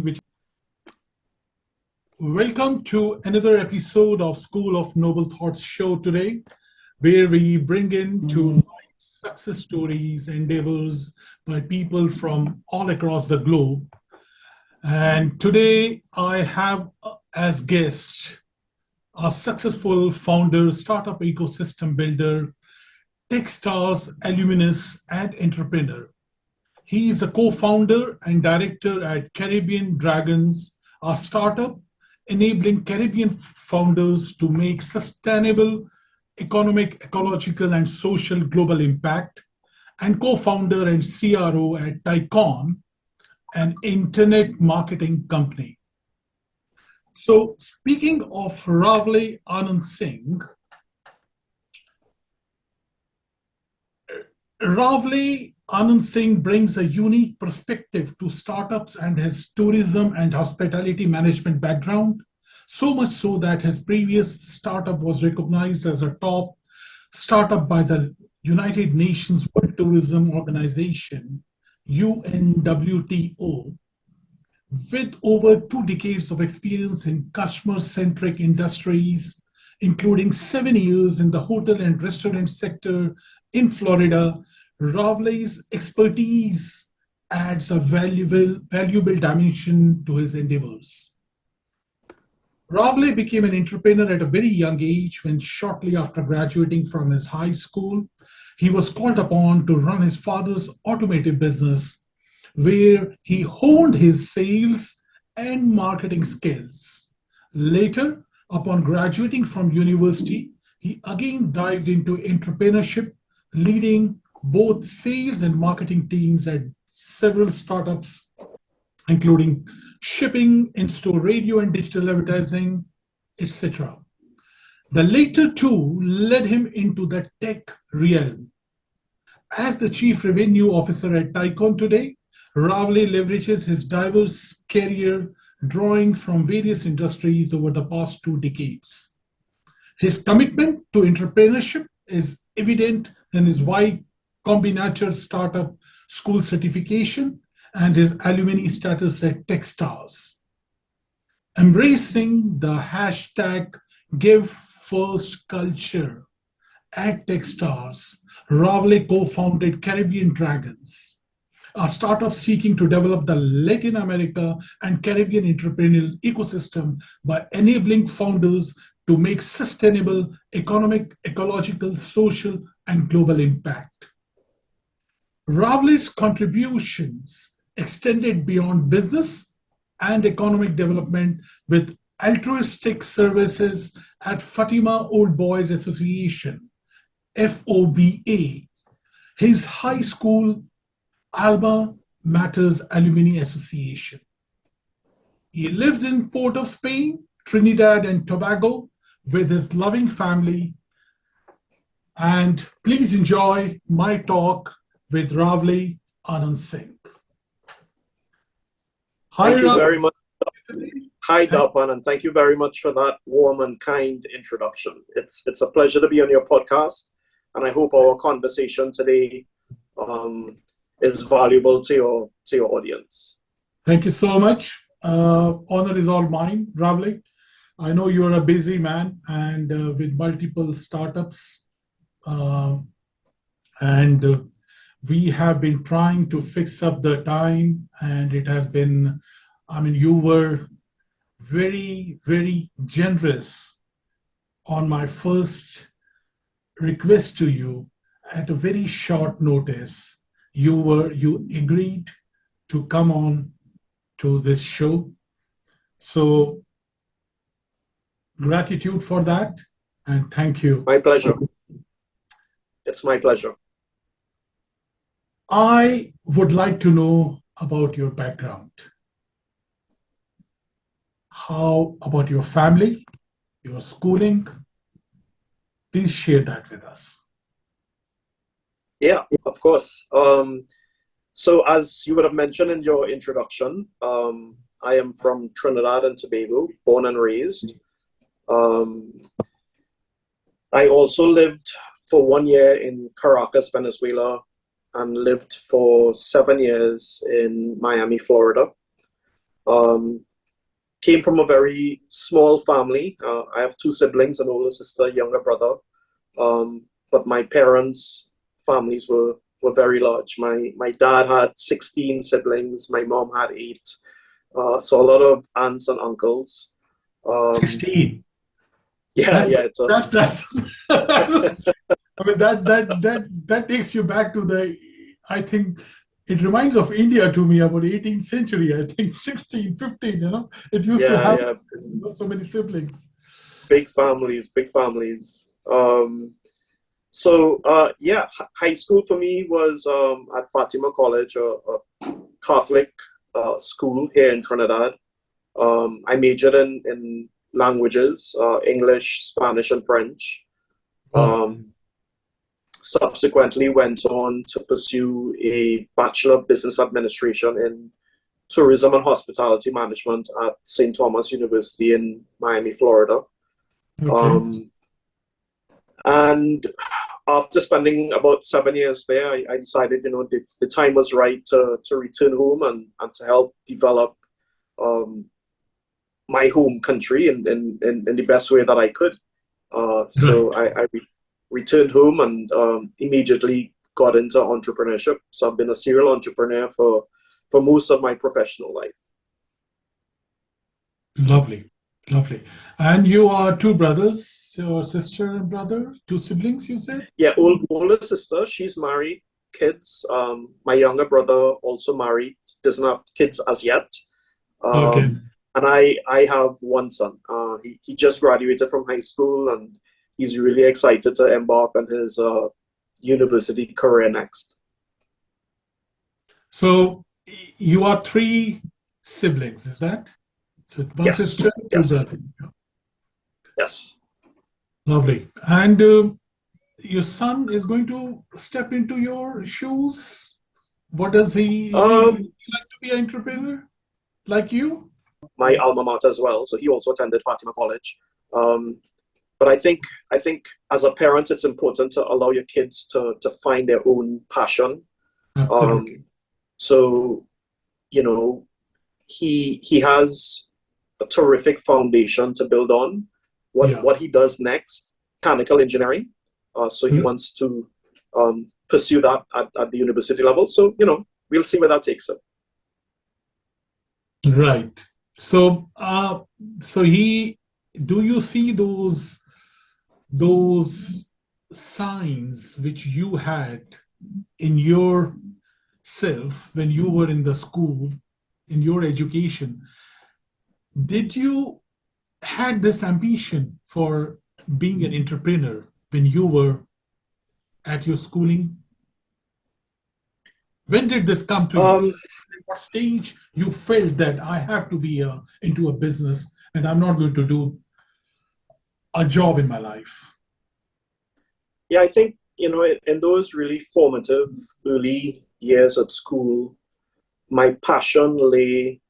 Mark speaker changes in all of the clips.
Speaker 1: which Welcome to another episode of School of Noble Thoughts show today, where we bring in to life success stories, endeavors by people from all across the globe. And today I have as guest a successful founder, startup ecosystem builder, Techstars alumnus, and entrepreneur. He is a co-founder and director at Caribbean Dragons, a startup enabling Caribbean founders to make sustainable economic, ecological, and social global impact, and co-founder and CRO at Tychon, an internet marketing company. So speaking of Rawle Anandsingh, Rawle Anandsingh brings a unique perspective to startups and his tourism and hospitality management background, so much so that his previous startup was recognized as a top startup by the United Nations World Tourism Organization, UNWTO. With over 2 decades of experience in customer-centric industries, including 7 years in the hotel and restaurant sector in Florida, Rawle's expertise adds a valuable dimension to his endeavors. Rawle became an entrepreneur at a very young age when shortly after graduating from his high school, he was called upon to run his father's automotive business, where he honed his sales and marketing skills. Later, upon graduating from university, he again dived into entrepreneurship, leading both sales and marketing teams at several startups, including shipping, in-store radio and digital advertising, etc. The later two led him into the tech realm. As the Chief Revenue Officer at Tychon today, Rawle leverages his diverse career, drawing from various industries over the past 2 decades. His commitment to entrepreneurship is evident in his Y Combinator startup school certification and his alumni status at Techstars. Embracing the hashtag #GiveFirst culture at Techstars, Rawle co-founded Caribbean Dragons, a startup seeking to develop the Latin America and Caribbean entrepreneurial ecosystem by enabling founders to make sustainable economic, ecological, social, and global impact. Rawle's contributions extended beyond business and economic development with altruistic services at Fatima Old Boys Association, FOBA, his high school Alma Matters Alumni Association. He lives in Port of Spain, Trinidad and Tobago, with his loving family. And please enjoy my talk with Rawle Anandsingh.
Speaker 2: Thank you very much. Hi, Darpan, and thank you very much for that warm and kind introduction. It's a pleasure to be on your podcast, and I hope our conversation today is valuable to your audience.
Speaker 1: Thank you so much. Honor is all mine, Rawle. I know you're a busy man and with multiple startups, and we have been trying to fix up the time, and it has been, you were very, very generous on my first request to you at a very short notice. You agreed to come on to this show. So gratitude for that, and thank you.
Speaker 2: My pleasure. It's my pleasure.
Speaker 1: I would like to know about your background. How about your family, your schooling? Please share that with us.
Speaker 2: Yeah, of course. So as you would have mentioned in your introduction, I am from Trinidad and Tobago, born and raised. I also lived for 1 year in Caracas, Venezuela, and lived for 7 years in Miami, Florida. Came from a very small family. I have two siblings, an older sister, a younger brother. But my parents' families were very large. My dad had 16 siblings. My mom had 8. So a lot of aunts and uncles.
Speaker 1: 16.
Speaker 2: Yeah,
Speaker 1: That's
Speaker 2: yeah, it's a
Speaker 1: that's I mean that takes you back to the, I think it reminds of India to me about 18th century. I think 16, 15, it used to
Speaker 2: yeah,
Speaker 1: have
Speaker 2: yeah,
Speaker 1: so many siblings.
Speaker 2: big families, big families. So yeah, high school for me was at Fatima College, a Catholic school here in Trinidad. I majored in languages, English, Spanish, and French.
Speaker 1: Oh,
Speaker 2: Subsequently went on to pursue a Bachelor of Business Administration in Tourism and Hospitality Management at St. Thomas University in Miami, Florida.
Speaker 1: okay.
Speaker 2: Um, and after spending about 7 years there, I decided, the time was right to return home and to help develop um, my home country in the best way that I could.
Speaker 1: Right.
Speaker 2: So I returned home and immediately got into entrepreneurship. So I've been a serial entrepreneur for most of my professional life.
Speaker 1: Lovely. Lovely. And you are two brothers, your sister and brother, two siblings, you said?
Speaker 2: Yeah, older sister, she's married, kids. My younger brother also married, doesn't have kids as yet.
Speaker 1: Okay.
Speaker 2: And I have one son. He just graduated from high school and he's really excited to embark on his university career next.
Speaker 1: So you are three siblings, is that? So one
Speaker 2: Yes,
Speaker 1: sister, two
Speaker 2: yes,
Speaker 1: brothers.
Speaker 2: yes.
Speaker 1: Lovely. And your son is going to step into your shoes. What does he, is he
Speaker 2: Um,
Speaker 1: like to be an entrepreneur like you?
Speaker 2: my alma mater as well. So he also attended Fatima College. Um, but I think as a parent, it's important to allow your kids to find their own passion.
Speaker 1: Absolutely.
Speaker 2: Um, so you know, he has a terrific foundation to build on.
Speaker 1: Yeah.
Speaker 2: What he does next, mechanical engineering. So he wants to pursue that at the university level. So we'll see where that takes him.
Speaker 1: Right. So, so he, do you see those signs which you had in yourself when you were in the school, in your education? Did you had this ambition for being an entrepreneur when you were at your schooling? When did this come to you?
Speaker 2: Um,
Speaker 1: At what stage you felt that I have to be into a business and I'm not going to do a job in my life?
Speaker 2: yeah, I think in those really formative early years at school, my passion lay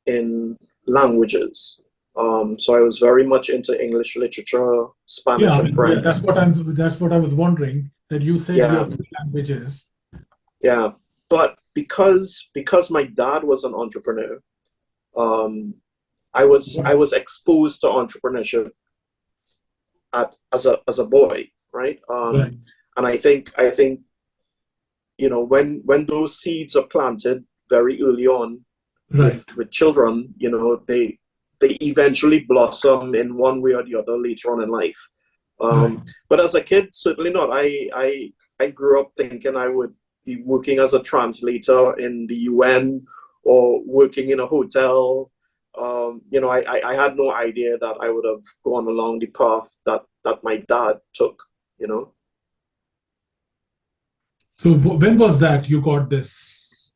Speaker 2: in languages. So I was very much into English literature,
Speaker 1: Yeah,
Speaker 2: Spanish
Speaker 1: I
Speaker 2: and
Speaker 1: mean, yeah,
Speaker 2: French.
Speaker 1: that's what I was wondering, that you said you
Speaker 2: Yeah,
Speaker 1: have three languages.
Speaker 2: yeah. But because my dad was an entrepreneur, um, I was exposed to entrepreneurship as a boy, right?
Speaker 1: Right,
Speaker 2: And I think when those seeds are planted very early on
Speaker 1: right,
Speaker 2: with children, they eventually blossom in one way or the other later on in life.
Speaker 1: right.
Speaker 2: But as a kid, certainly not. I grew up thinking I would be working as a translator in the UN or working in a hotel. I had no idea that I would have gone along the path that my dad took. You know.
Speaker 1: So when was that you got this,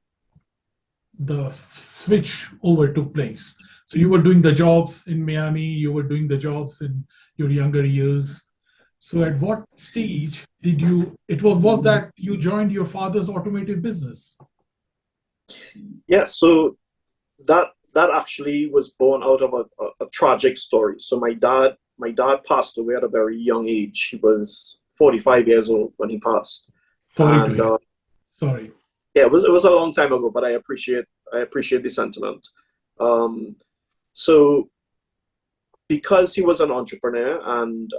Speaker 1: the switch over took place? So you were doing the jobs in Miami, you were doing the jobs in your younger years. So at what stage did you, was that you joined your father's automotive business?
Speaker 2: Yeah. So that actually was born out of a tragic story. So my dad passed away at a very young age. He was 45 years old when he passed,
Speaker 1: Sorry to
Speaker 2: and
Speaker 1: hear. Sorry.
Speaker 2: yeah, it was a long time ago. But I appreciate the sentiment. So because he was an entrepreneur and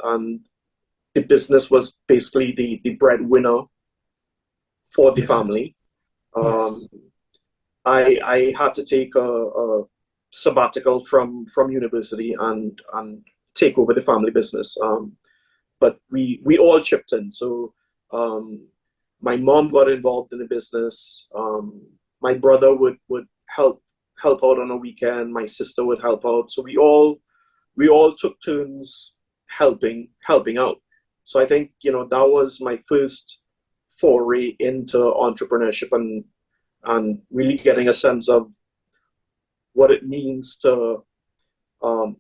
Speaker 2: the business was basically the breadwinner for the
Speaker 1: Yes.
Speaker 2: family,
Speaker 1: Yes.
Speaker 2: I had to take a sabbatical from university and take over the family business. But we all chipped in. So my mom got involved in the business. My brother would help out on a weekend. My sister would help out. So we all took turns helping out. So I think that was my first foray into entrepreneurship and really getting a sense of what it means to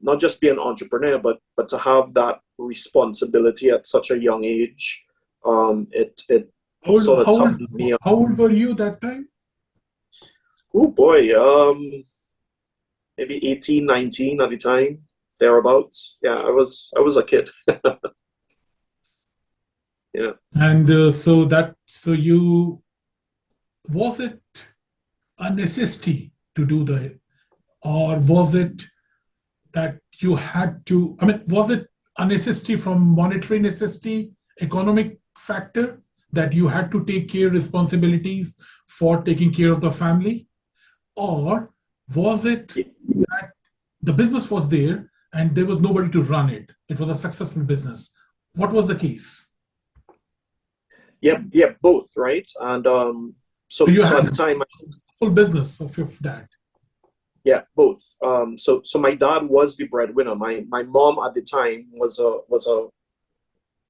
Speaker 2: not just be an entrepreneur, but to have that responsibility at such a young age. It
Speaker 1: How old,
Speaker 2: sort of
Speaker 1: how old,
Speaker 2: toughened me up.
Speaker 1: how old were you that time?
Speaker 2: Oh boy, maybe 18, 19 at the time, thereabouts. Yeah, I was a kid. Yeah.
Speaker 1: And was it a necessity to do or was it that you had to, was it a necessity from monetary necessity, economic factor, that you had to take care responsibilities for taking care of the family? Or was it that the business was there and there was nobody to run it? It was a successful business. What was the case?
Speaker 2: Yeah, both, right? And
Speaker 1: So you
Speaker 2: so
Speaker 1: had
Speaker 2: at the time,
Speaker 1: full business of your dad.
Speaker 2: yeah, both. So my dad was the breadwinner. My mom at the time was a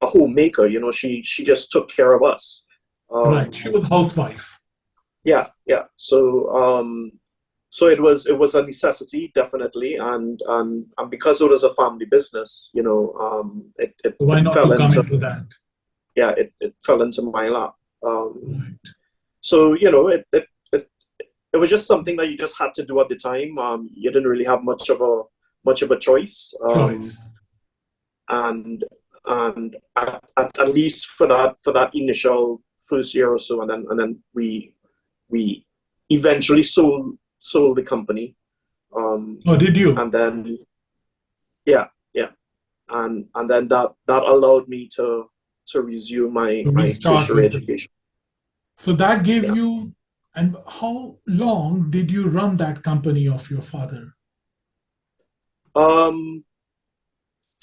Speaker 2: homemaker. She just took care of us.
Speaker 1: Right. She was housewife.
Speaker 2: Yeah. So it was a necessity, definitely, and because it was a family business,
Speaker 1: Why
Speaker 2: it
Speaker 1: not
Speaker 2: fell
Speaker 1: to come
Speaker 2: into
Speaker 1: into that?
Speaker 2: it fell into my lap.
Speaker 1: Right.
Speaker 2: So it was just something that you just had to do at the time. You didn't really have much of a choice.
Speaker 1: Choice.
Speaker 2: And at least for that initial first year or so, and then we eventually sold the company.
Speaker 1: Oh, did you?
Speaker 2: And then yeah, and then that allowed me to resume my
Speaker 1: Restart
Speaker 2: tertiary
Speaker 1: with the.
Speaker 2: education.
Speaker 1: So that gave
Speaker 2: Yeah.
Speaker 1: you, and how long did you run that company of your father?
Speaker 2: Um,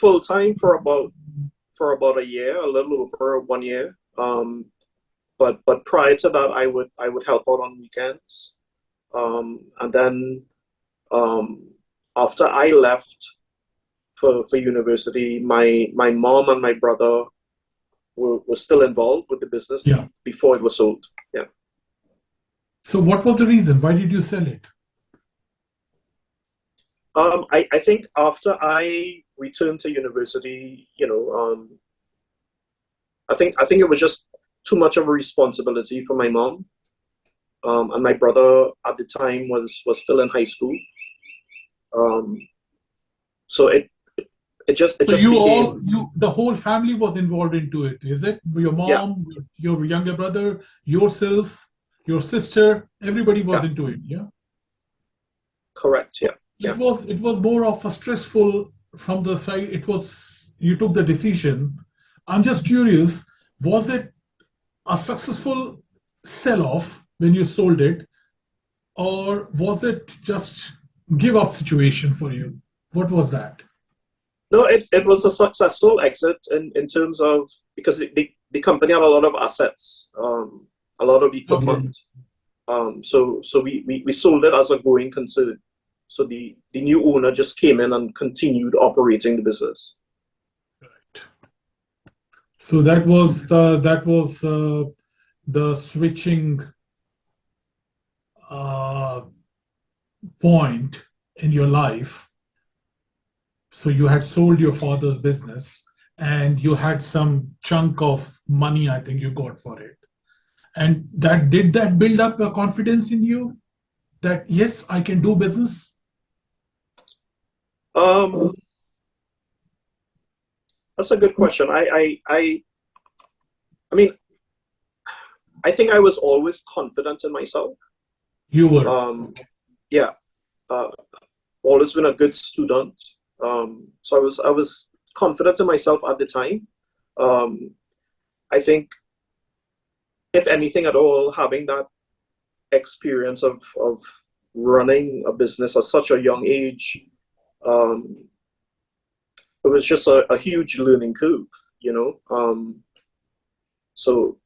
Speaker 2: Full time for about a year, a little over 1 year. But prior to that, I would help out on weekends. And then after I left for university, my mom and my brother were still involved with the business
Speaker 1: Yeah.
Speaker 2: before it was sold. Yeah.
Speaker 1: So what was the reason? Why did you sell it?
Speaker 2: I think after I returned to university, I think it was just too much of a responsibility for my mom. And my brother at the time was still in high school. Um, so it
Speaker 1: So
Speaker 2: just became.
Speaker 1: the whole family was involved into it, is it? Your
Speaker 2: Yeah,
Speaker 1: mom, your younger brother, yourself, your sister, everybody was
Speaker 2: yeah,
Speaker 1: into it, yeah?
Speaker 2: correct. Yeah, yeah.
Speaker 1: It was more of a stressful from the side. You took the decision. I'm just curious, was it a successful sell-off when you sold it, or was it just give up situation for you? What was that?
Speaker 2: No, it was a successful exit in terms of, because the company had a lot of assets, a lot of
Speaker 1: Okay.
Speaker 2: equipment. So we sold it as a going concern. So the new owner just came in and continued operating the business.
Speaker 1: So that was the switching uh, point in your life. So you had sold your father's business and you had some chunk of money, I think you got for it. And did that build up a confidence in you that yes, I can do business?
Speaker 2: Um, that's a good question. I mean, I think I was always confident in myself.
Speaker 1: You were.
Speaker 2: Um, yeah, always been a good student. So I was confident in myself at the time. I think, if anything at all, having that experience of running a business at such a young age, it was just a huge learning curve, you know. So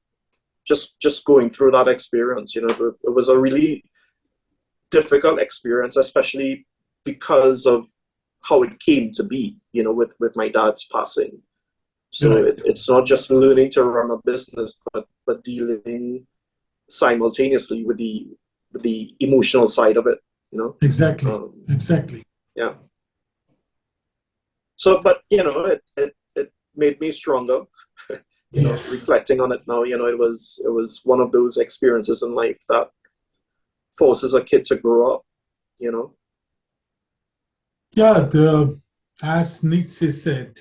Speaker 2: just going through that experience, you know, it was a really difficult experience, especially because of how it came to be, you know, with my dad's passing. So
Speaker 1: Right.
Speaker 2: it's not just learning to run a business, but dealing simultaneously with the emotional side of it, you know.
Speaker 1: Exactly.
Speaker 2: Um,
Speaker 1: Exactly.
Speaker 2: yeah. So, but you know, it made me stronger. You know,
Speaker 1: Yes.
Speaker 2: reflecting on it now, you know, it was one of those experiences in life that forces a kid to grow up, you know.
Speaker 1: Yeah, as Nietzsche said,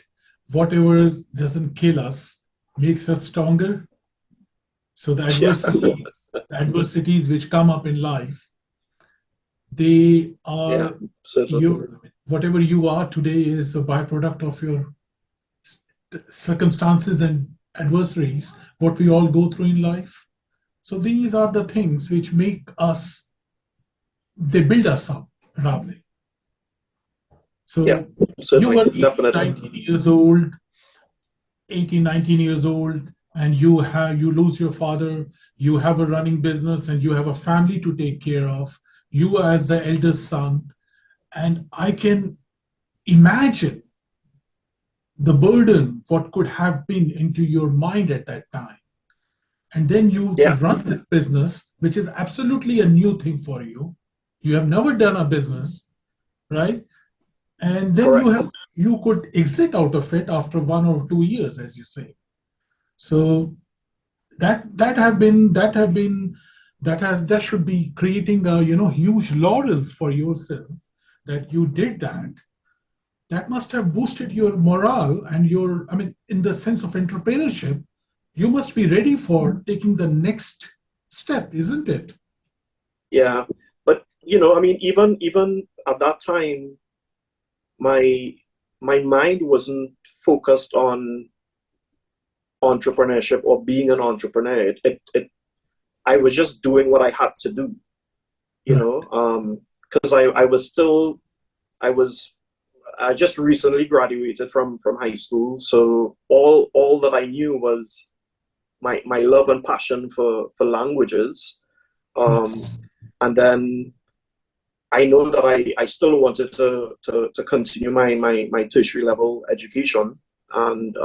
Speaker 1: whatever doesn't kill us makes us stronger. So
Speaker 2: Yeah,
Speaker 1: the adversities which come up in life, they
Speaker 2: yeah,
Speaker 1: are
Speaker 2: certainly.
Speaker 1: your whatever you are today is a byproduct of your circumstances and adversaries, what we all go through in life. So these are the things which make us, they build us up, Rawle.
Speaker 2: Yeah,
Speaker 1: So you
Speaker 2: certainly,
Speaker 1: were 18,
Speaker 2: definitely.
Speaker 1: 19 years old, 18, 19 years old, and you lose your father, you have a running business and you have a family to take care of, you as the eldest son. And I can imagine the burden, what could have been into your mind at that time. And then you
Speaker 2: Yeah,
Speaker 1: run this business, which is absolutely a new thing for you. You have never done a business, right? And then
Speaker 2: correct.
Speaker 1: you could exit out of it after 1 or 2 years, as you say. So that should be creating a huge laurels for yourself that you did that. That must have boosted your morale and your, I mean, in the sense of entrepreneurship, you must be ready for taking the next step, isn't it?
Speaker 2: Yeah, but you know, I mean, even at that time, my my mind wasn't focused on entrepreneurship or being an entrepreneur. I was just doing what I had to do, you
Speaker 1: Right.
Speaker 2: know, because I was still, I was, I just recently graduated from high school, so all that I knew was my love and passion for languages, um,
Speaker 1: Yes.
Speaker 2: and then I know that I still wanted to continue my tertiary level education, and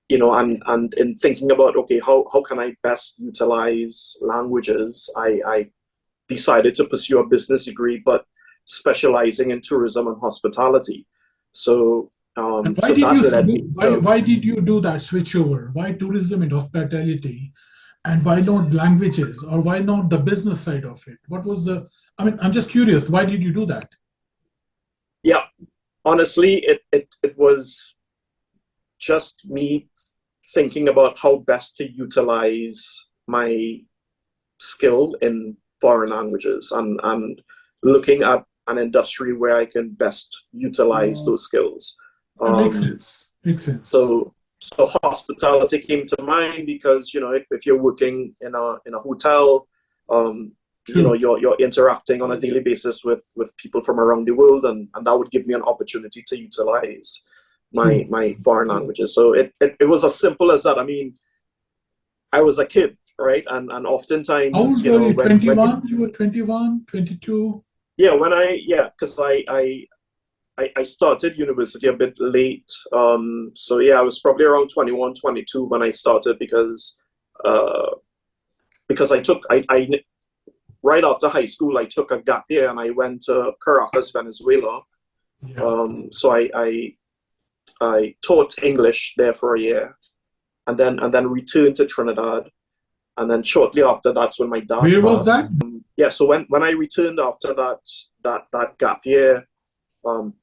Speaker 2: you know, and in thinking about, okay, how can I best utilize languages, I decided to pursue a business degree, but specializing in tourism and hospitality. So
Speaker 1: And
Speaker 2: so that led me to,
Speaker 1: why did you do that switch over? Why tourism and hospitality? And why not languages? Or why not the business side of it? What was the, I mean, I'm just curious, why did you do that?
Speaker 2: yeah, honestly, it was just me thinking about how best to utilize my skill in foreign languages, and looking at an industry where I can best utilize those skills.
Speaker 1: That makes
Speaker 2: Um,
Speaker 1: sense. Makes
Speaker 2: so
Speaker 1: sense.
Speaker 2: so hospitality came to mind because, you know, if you're working in a hotel, you know,
Speaker 1: True.
Speaker 2: you're interacting on a daily basis with people from around the world, and that would give me an opportunity to utilize
Speaker 1: True.
Speaker 2: my foreign languages. So it was as simple as that. I mean, I was a kid, right? And
Speaker 1: How
Speaker 2: oftentimes,
Speaker 1: old
Speaker 2: you
Speaker 1: were
Speaker 2: know,
Speaker 1: you?
Speaker 2: when you,
Speaker 1: 21? You were 21, 22?
Speaker 2: yeah, yeah, because I started university a bit late. So yeah, I was probably around 21, 22 when I started, uh, because I right after high school, I took a gap year and I went to Caracas, Venezuela.
Speaker 1: Yeah.
Speaker 2: So I taught English there for a year, and then returned to Trinidad. And then shortly after, that's when my dad
Speaker 1: Where was
Speaker 2: passed.
Speaker 1: that?
Speaker 2: Yeah, so when I returned after that gap year,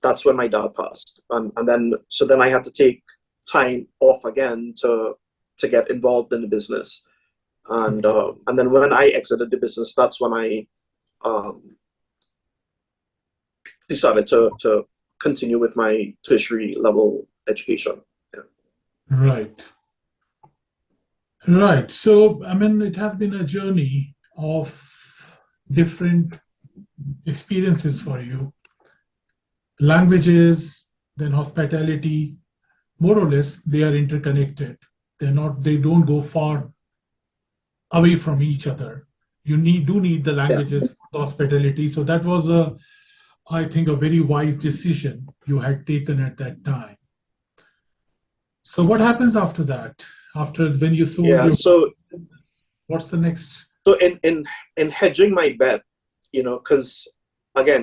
Speaker 2: that's when my dad passed, and then so then I had to take time off again to get involved in the business, and then when I exited the business, that's when I um, decided to continue with my tertiary level education. Yeah.
Speaker 1: Right. Right. So, I mean, it has been a journey of different experiences for you. Languages, then hospitality, more or less, they are interconnected. They don't go far away from each other. You do need the
Speaker 2: Yeah.
Speaker 1: languages for hospitality. So that was I think, a very wise decision you had taken at that time. So what happens after that? After when you sold
Speaker 2: Yeah.
Speaker 1: your
Speaker 2: So
Speaker 1: business, what's the next?
Speaker 2: so in hedging my bet, because again,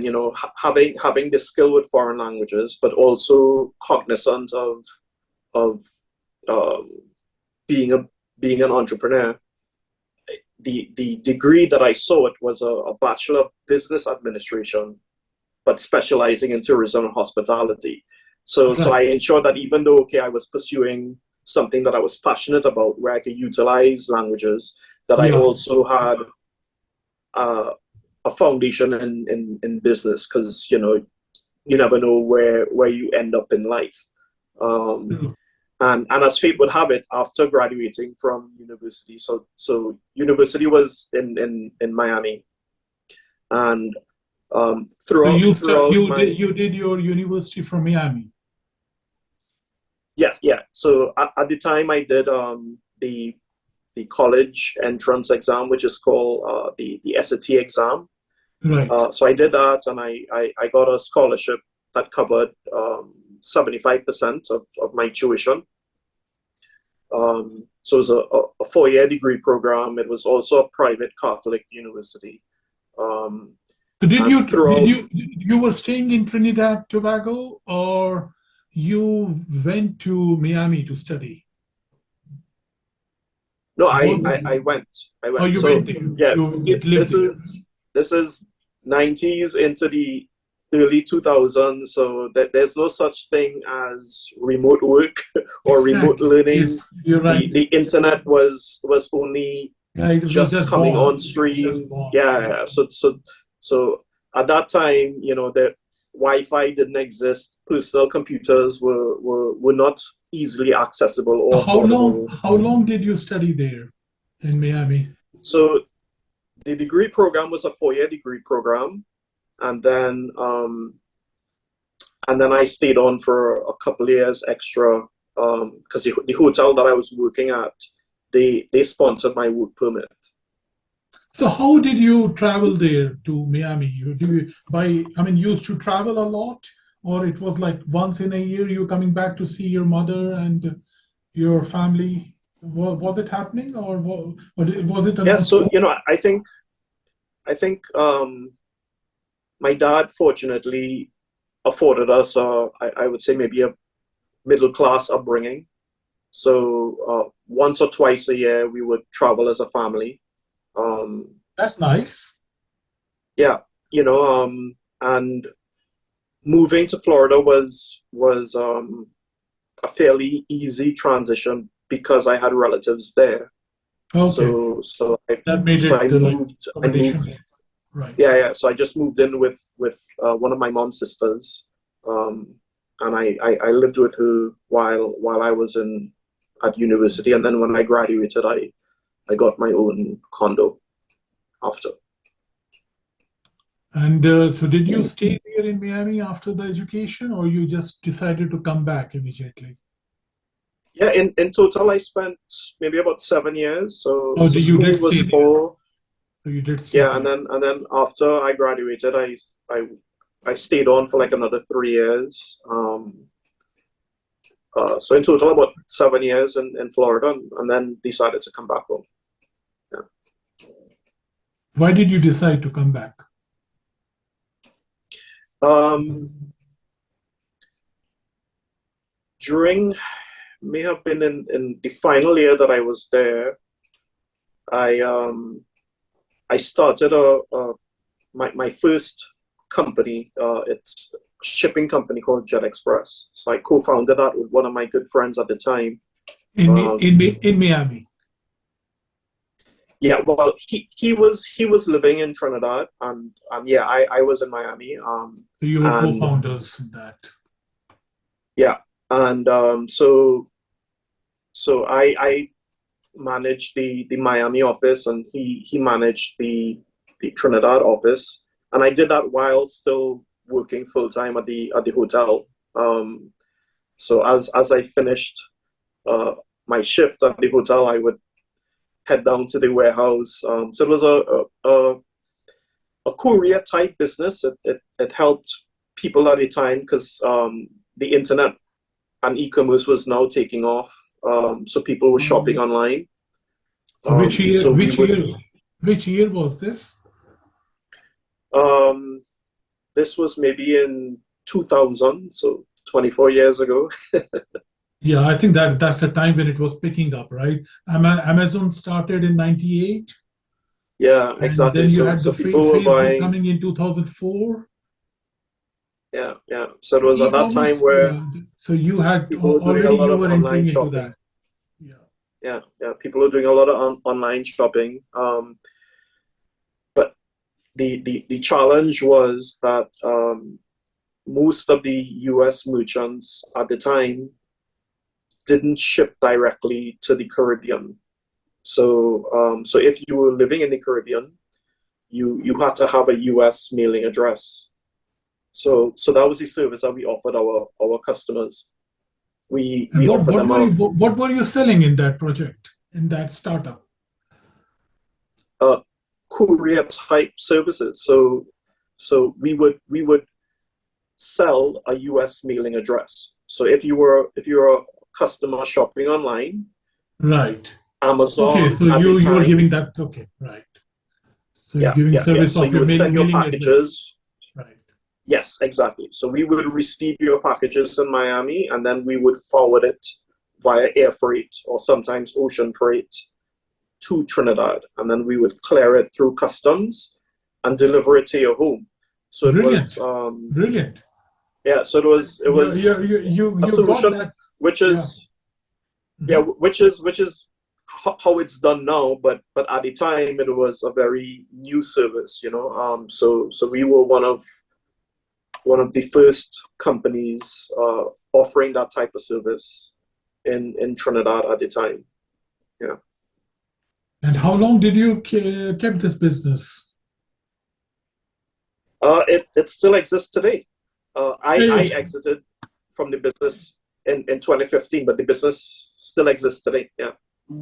Speaker 2: having this skill with foreign languages, but also cognizant of being an entrepreneur. The degree that I sought was a Bachelor of Business Administration, but specializing in tourism and hospitality. So I ensured that even though, I was pursuing something that I was passionate about, where I could utilize languages, that I also had a foundation in business, because, you never know where you end up in life. And as fate would have it, after graduating from university, so university was in Miami, and throughout
Speaker 1: You did your university from Miami.
Speaker 2: Yeah. So at the time, I did the college entrance exam, which is called the SAT exam.
Speaker 1: Right.
Speaker 2: So I did that, and I got a scholarship that covered 75% of my tuition. So it was a 4-year degree program. It was also a private Catholic university.
Speaker 1: So you were staying in Trinidad, Tobago, or you went to Miami to study?
Speaker 2: No, I went.
Speaker 1: Oh, you
Speaker 2: so
Speaker 1: went there.
Speaker 2: Yeah,
Speaker 1: This
Speaker 2: is 90s into the early 2000s, so that there's no such thing as remote work or remote learning.
Speaker 1: Yes, you're right.
Speaker 2: The internet was only just coming on stream. Yeah. So at that time, the Wi-Fi didn't exist. Personal computers were not easily accessible or
Speaker 1: How long did you study there in Miami?
Speaker 2: So the degree program was a 4-year degree program, and then I stayed on for a couple of years extra, because the hotel that I was working at, they sponsored my work permit.
Speaker 1: So how did you travel there to Miami? You used to travel a lot, or it was like once in a year you coming back to see your mother and your family? Was it happening, or was it a
Speaker 2: So I think my dad fortunately afforded us I would say maybe a middle class upbringing. So once or twice a year we would travel as a family.
Speaker 1: That's nice.
Speaker 2: Yeah, and moving to Florida was a fairly easy transition because I had relatives there.
Speaker 1: Okay.
Speaker 2: I moved.
Speaker 1: Right.
Speaker 2: Yeah. So I just moved in with one of my mom's sisters, and I lived with her while I was at university, and then when I graduated, I got my own condo after.
Speaker 1: And so did you stay there in Miami after the education, or you just decided to come back immediately?
Speaker 2: Yeah, in total I spent maybe about 7 years. So
Speaker 1: you did
Speaker 2: school was
Speaker 1: stay
Speaker 2: 4.
Speaker 1: So you did stay
Speaker 2: Yeah,
Speaker 1: there.
Speaker 2: and then after I graduated, I stayed on for like another 3 years. So in total about 7 years in Florida, and then decided to come back home. Yeah.
Speaker 1: Why did you decide to come back?
Speaker 2: May have been in the final year that I was there, I started my first company. It's a shipping company called Jet Express. So I co-founded that with one of my good friends at the time.
Speaker 1: In Miami.
Speaker 2: Yeah, well, he was living in Trinidad, and yeah, I was in Miami.
Speaker 1: So you were
Speaker 2: And
Speaker 1: co-founders in that.
Speaker 2: yeah, and so I managed the Miami office, and he managed the Trinidad office, and I did that while still working full time at the hotel. So as I finished my shift at the hotel, I would head down to the warehouse. So it was a courier type business. It helped people at the time because the internet and e-commerce was now taking off. So people were shopping online.
Speaker 1: So which year?
Speaker 2: So we would.
Speaker 1: Which year was this?
Speaker 2: Um, this was maybe in 2000, so 24 years ago.
Speaker 1: Yeah, I think that's the time when it was picking up, right? Amazon started in 98,
Speaker 2: Yeah,
Speaker 1: and
Speaker 2: exactly.
Speaker 1: then you
Speaker 2: So
Speaker 1: had the
Speaker 2: so people were
Speaker 1: Facebook
Speaker 2: buying.
Speaker 1: coming in 2004.
Speaker 2: Yeah, yeah. So it was at that time
Speaker 1: E-commerce,
Speaker 2: where
Speaker 1: yeah. So you had
Speaker 2: people were doing a
Speaker 1: already
Speaker 2: lot
Speaker 1: you
Speaker 2: of
Speaker 1: were entering
Speaker 2: online
Speaker 1: into
Speaker 2: shopping.
Speaker 1: that. Yeah.
Speaker 2: Yeah, yeah. People were doing a lot of online shopping. But the challenge was that most of the U.S. merchants at the time didn't ship directly to the Caribbean. So if you were living in the Caribbean, you had to have a U.S. mailing address. So that was the service that we offered our customers.
Speaker 1: And
Speaker 2: We offered them a,
Speaker 1: what were you selling in that project, in that startup?
Speaker 2: a courier type services. So we would sell a U.S. mailing address. So if you're a customer shopping online,
Speaker 1: Right. Okay,
Speaker 2: Amazon
Speaker 1: so
Speaker 2: at the
Speaker 1: you were giving
Speaker 2: time,
Speaker 1: that. Okay, right. So you're
Speaker 2: yeah,
Speaker 1: giving
Speaker 2: yeah, yeah.
Speaker 1: service
Speaker 2: So
Speaker 1: of
Speaker 2: you
Speaker 1: your
Speaker 2: would send your
Speaker 1: mailing address.
Speaker 2: packages.
Speaker 1: Right.
Speaker 2: Yes, exactly. So we would receive your packages in Miami, and then we would forward it via air freight or sometimes ocean freight to Trinidad, and then we would clear it through customs and deliver it to your home. So it was,
Speaker 1: Brilliant. Brilliant.
Speaker 2: yeah. So it was a
Speaker 1: You got
Speaker 2: solution,
Speaker 1: that.
Speaker 2: which
Speaker 1: Yeah.
Speaker 2: is, yeah,
Speaker 1: Mhm.
Speaker 2: which is how it's done now. But at the time, it was a very new service, you know. So we were one of the first companies offering that type of service in Trinidad at the time. Yeah.
Speaker 1: And how long did you kept this business?
Speaker 2: It still exists today. I
Speaker 1: Hey,
Speaker 2: exited from the business in 2015, but the business still exists today. Yeah.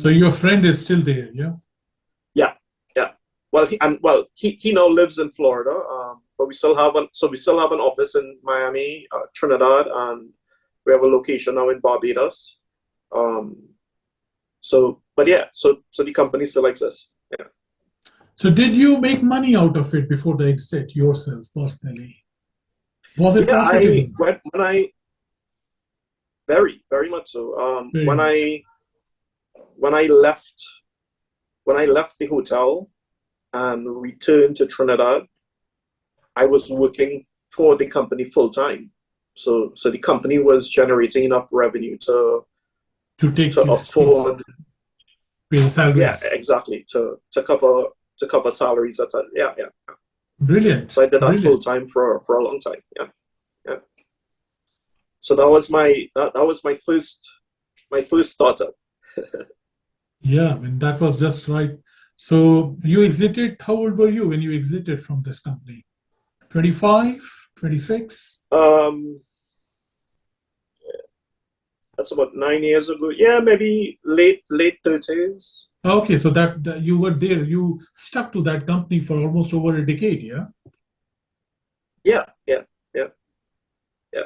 Speaker 1: so your friend is still there, yeah?
Speaker 2: Yeah. Yeah. Well, he now lives in Florida, but we still have an office in Miami, Trinidad, and we have a location now in Barbados. Um, but yeah, so the company still exists. Yeah.
Speaker 1: So did you make money out of it before the exit yourself personally? Was it
Speaker 2: Yeah,
Speaker 1: profitable?
Speaker 2: when I very, very much so.
Speaker 1: Very much.
Speaker 2: When I left when I left the hotel and returned to Trinidad, I was working for the company full time. So the company was generating enough revenue
Speaker 1: To
Speaker 2: to
Speaker 1: take you
Speaker 2: afford,
Speaker 1: pay the
Speaker 2: yeah,
Speaker 1: salaries.
Speaker 2: exactly, to cover salaries at that. Yeah, yeah.
Speaker 1: Brilliant.
Speaker 2: So I did that full
Speaker 1: Brilliant.
Speaker 2: time for a long time. Yeah, yeah. So that was my first startup.
Speaker 1: Yeah, I mean, that was just right. So you exited, how old were you when you exited from this company? 25, 26?
Speaker 2: Um, that's about 9 years ago. Yeah, maybe late 30s.
Speaker 1: Okay, so that you were there, you stuck to that company for almost over a decade, yeah?
Speaker 2: Yeah, yeah, yeah, yeah.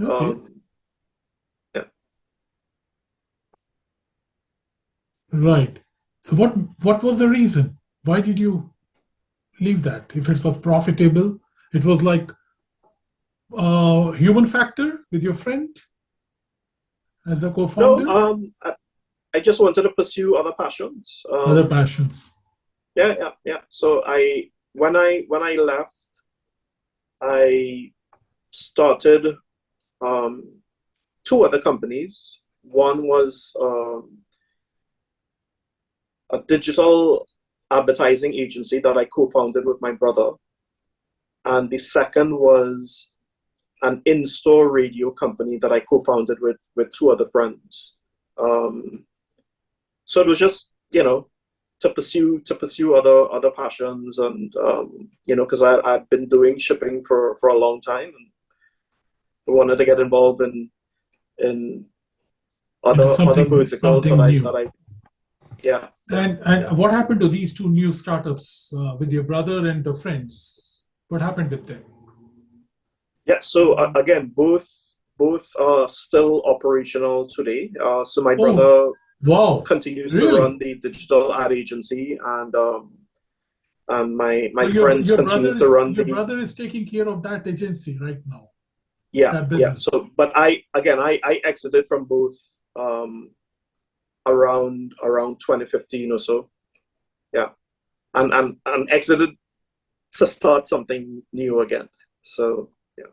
Speaker 1: Okay,
Speaker 2: Um, yeah.
Speaker 1: right. So what was the reason? Why did you leave that? If it was profitable, it was like human factor with your friend as a
Speaker 2: No,
Speaker 1: co-founder,
Speaker 2: I just wanted to pursue other passions.
Speaker 1: other passions.
Speaker 2: Yeah, yeah, yeah. So when I left, I started um, two other companies. One was a digital advertising agency that I co-founded with my brother. And the second was an in-store radio company that I co-founded with two other friends. So it was just, to pursue other passions, and because I'd been doing shipping for a long time, and I wanted to get involved in other verticals
Speaker 1: new.
Speaker 2: yeah.
Speaker 1: And what happened to these two new startups with your brother and the friends? What happened with them?
Speaker 2: Yeah, so again, both are still operational today. So my brother continues to run the digital ad agency, and my friends continue to run.
Speaker 1: Your brother is taking care of that agency right now.
Speaker 2: Yeah, yeah. So, but I exited from both around 2015 or so. Yeah, and exited to start something new again. So yeah.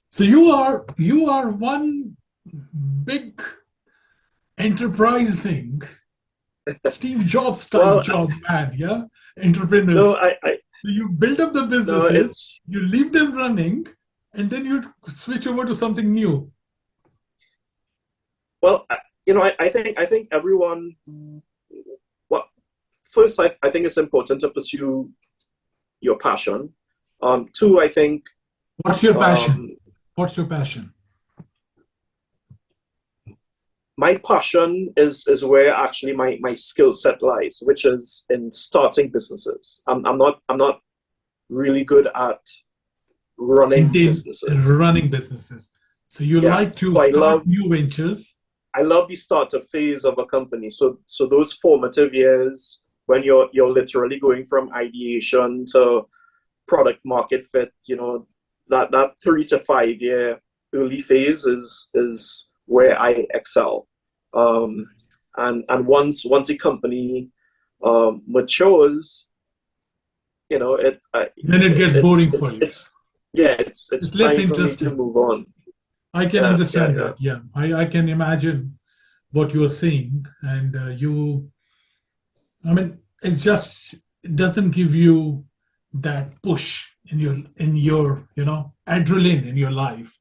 Speaker 1: So you are one big enterprising Steve Jobs type job man, yeah? Entrepreneur.
Speaker 2: No,
Speaker 1: you build up the businesses, you leave them running, and then you switch over to something new.
Speaker 2: Well, I think everyone. Well, first, I think it's important to pursue your passion. Two, I think.
Speaker 1: What's your passion? What's your passion?
Speaker 2: My passion is where actually my skill set lies, which is in starting businesses. I'm not really good at running businesses.
Speaker 1: So you like to start new ventures.
Speaker 2: I love the startup phase of a company. So those formative years when you're literally going from ideation to product market fit, that 3 to 5 year early phase is where I excel. And once a company matures,
Speaker 1: then it gets boring for you.
Speaker 2: It's
Speaker 1: less
Speaker 2: time
Speaker 1: interesting
Speaker 2: for me to move on.
Speaker 1: I can understand that. Yeah, I can imagine what you are saying, and it doesn't give you that push in your adrenaline in your life,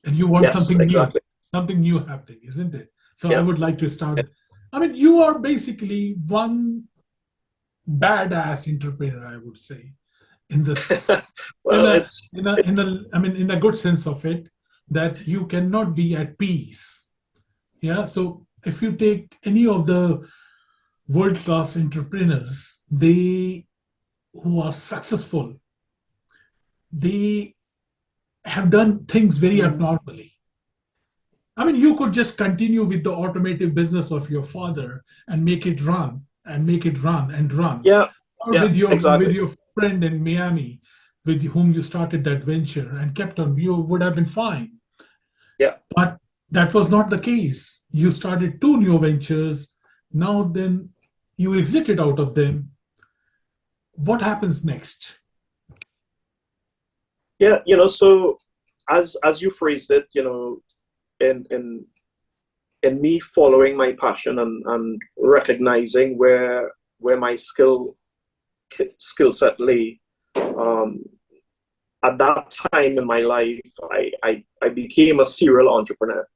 Speaker 1: and you want something new happening, isn't it? So I would like to start. You are basically one badass entrepreneur, I would say, in this in a good sense of it, that you cannot be at peace. Yeah. So if you take any of the world-class entrepreneurs, who are successful, they have done things very abnormally. You could just continue with the automotive business of your father and make it run and run.
Speaker 2: Yeah.
Speaker 1: Or with your friend in Miami, with whom you started that venture and kept on, you would have been fine.
Speaker 2: Yeah.
Speaker 1: But that was not the case. You started 2 new ventures. Now then you exited out of them. What happens next?
Speaker 2: Yeah, so as you phrased it, in me following my passion and recognizing where my skill set lay, at that time in my life, I became a serial entrepreneur.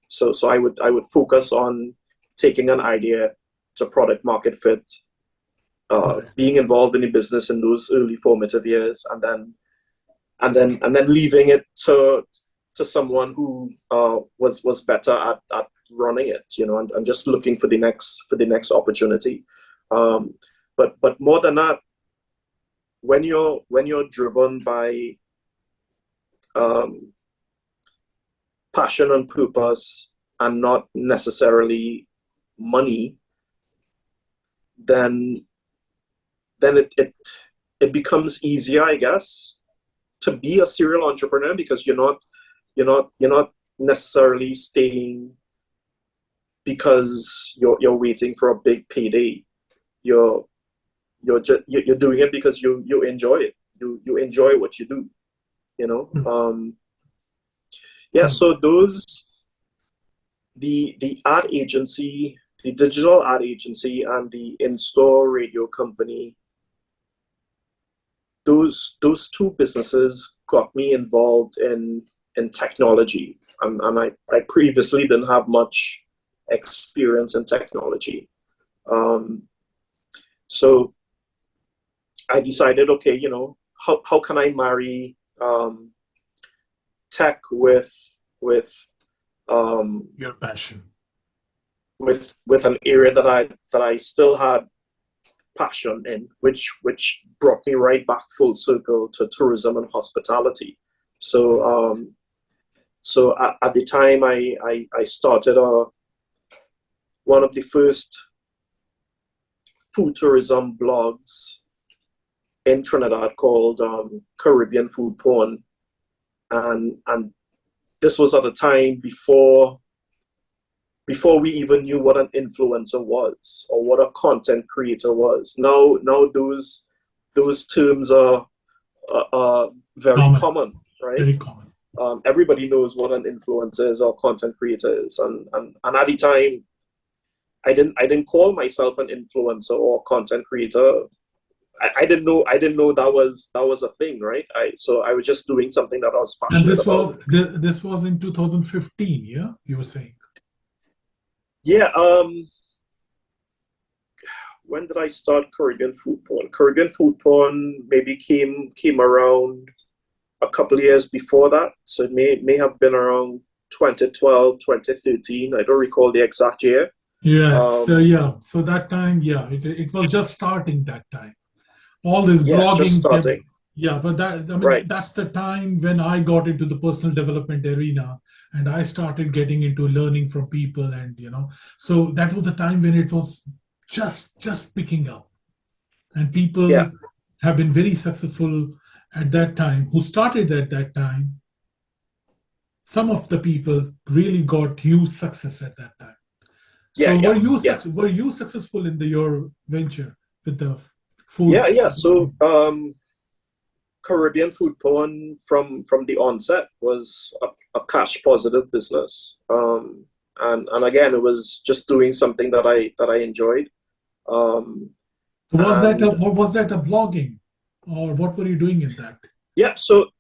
Speaker 2: So I would focus on taking an idea to product market fit, being involved in the business in those early formative years, and then leaving it to someone who was better at running it, and just looking for the next opportunity. But more than that, when you're driven by passion and purpose and not necessarily money, then it becomes easier, I guess, to be a serial entrepreneur, because you're not necessarily staying because you're waiting for a big payday. You're doing it because you enjoy it. You enjoy what you do. So the ad agency, digital ad agency and the in-store radio company, those two businesses got me involved in technology, and I previously didn't have much experience in technology. So I decided, okay, how can I marry tech with
Speaker 1: Your passion.
Speaker 2: with an area that I still had passion in, which brought me right back full circle to tourism and hospitality. So at the time I started one of the first food tourism blogs in Trinidad called Caribbean Food Porn, and this was at a time before we even knew what an influencer was or what a content creator was. Now those terms are very common, right?
Speaker 1: Very common.
Speaker 2: Everybody knows what an influencer is or content creator is, and at the time, I didn't call myself an influencer or content creator. I didn't know that was a thing, right? So I was just doing something that I was passionate about.
Speaker 1: This was in 2015, yeah, you were saying.
Speaker 2: Yeah. When did I start Caribbean Food Porn? Caribbean Food Porn maybe came around a couple of years before that. So it may have been around 2012, 2013. I don't recall the exact year.
Speaker 1: Yes. So that time, it was just starting that time. All this blogging.
Speaker 2: Just starting.
Speaker 1: But
Speaker 2: Right.
Speaker 1: that's the time when I got into the personal development arena, and I started getting into learning from people, and so that was the time when it was just picking up, and people have been very successful at that time who started at that time. Some of the people really got huge success at that time. So were you successful in your venture with the food?
Speaker 2: Yeah. So Caribbean Food Porn from the onset was a cash positive business. And again, it was just doing something that I enjoyed.
Speaker 1: Was that a blogging, or what were you doing in that?
Speaker 2: Yeah, so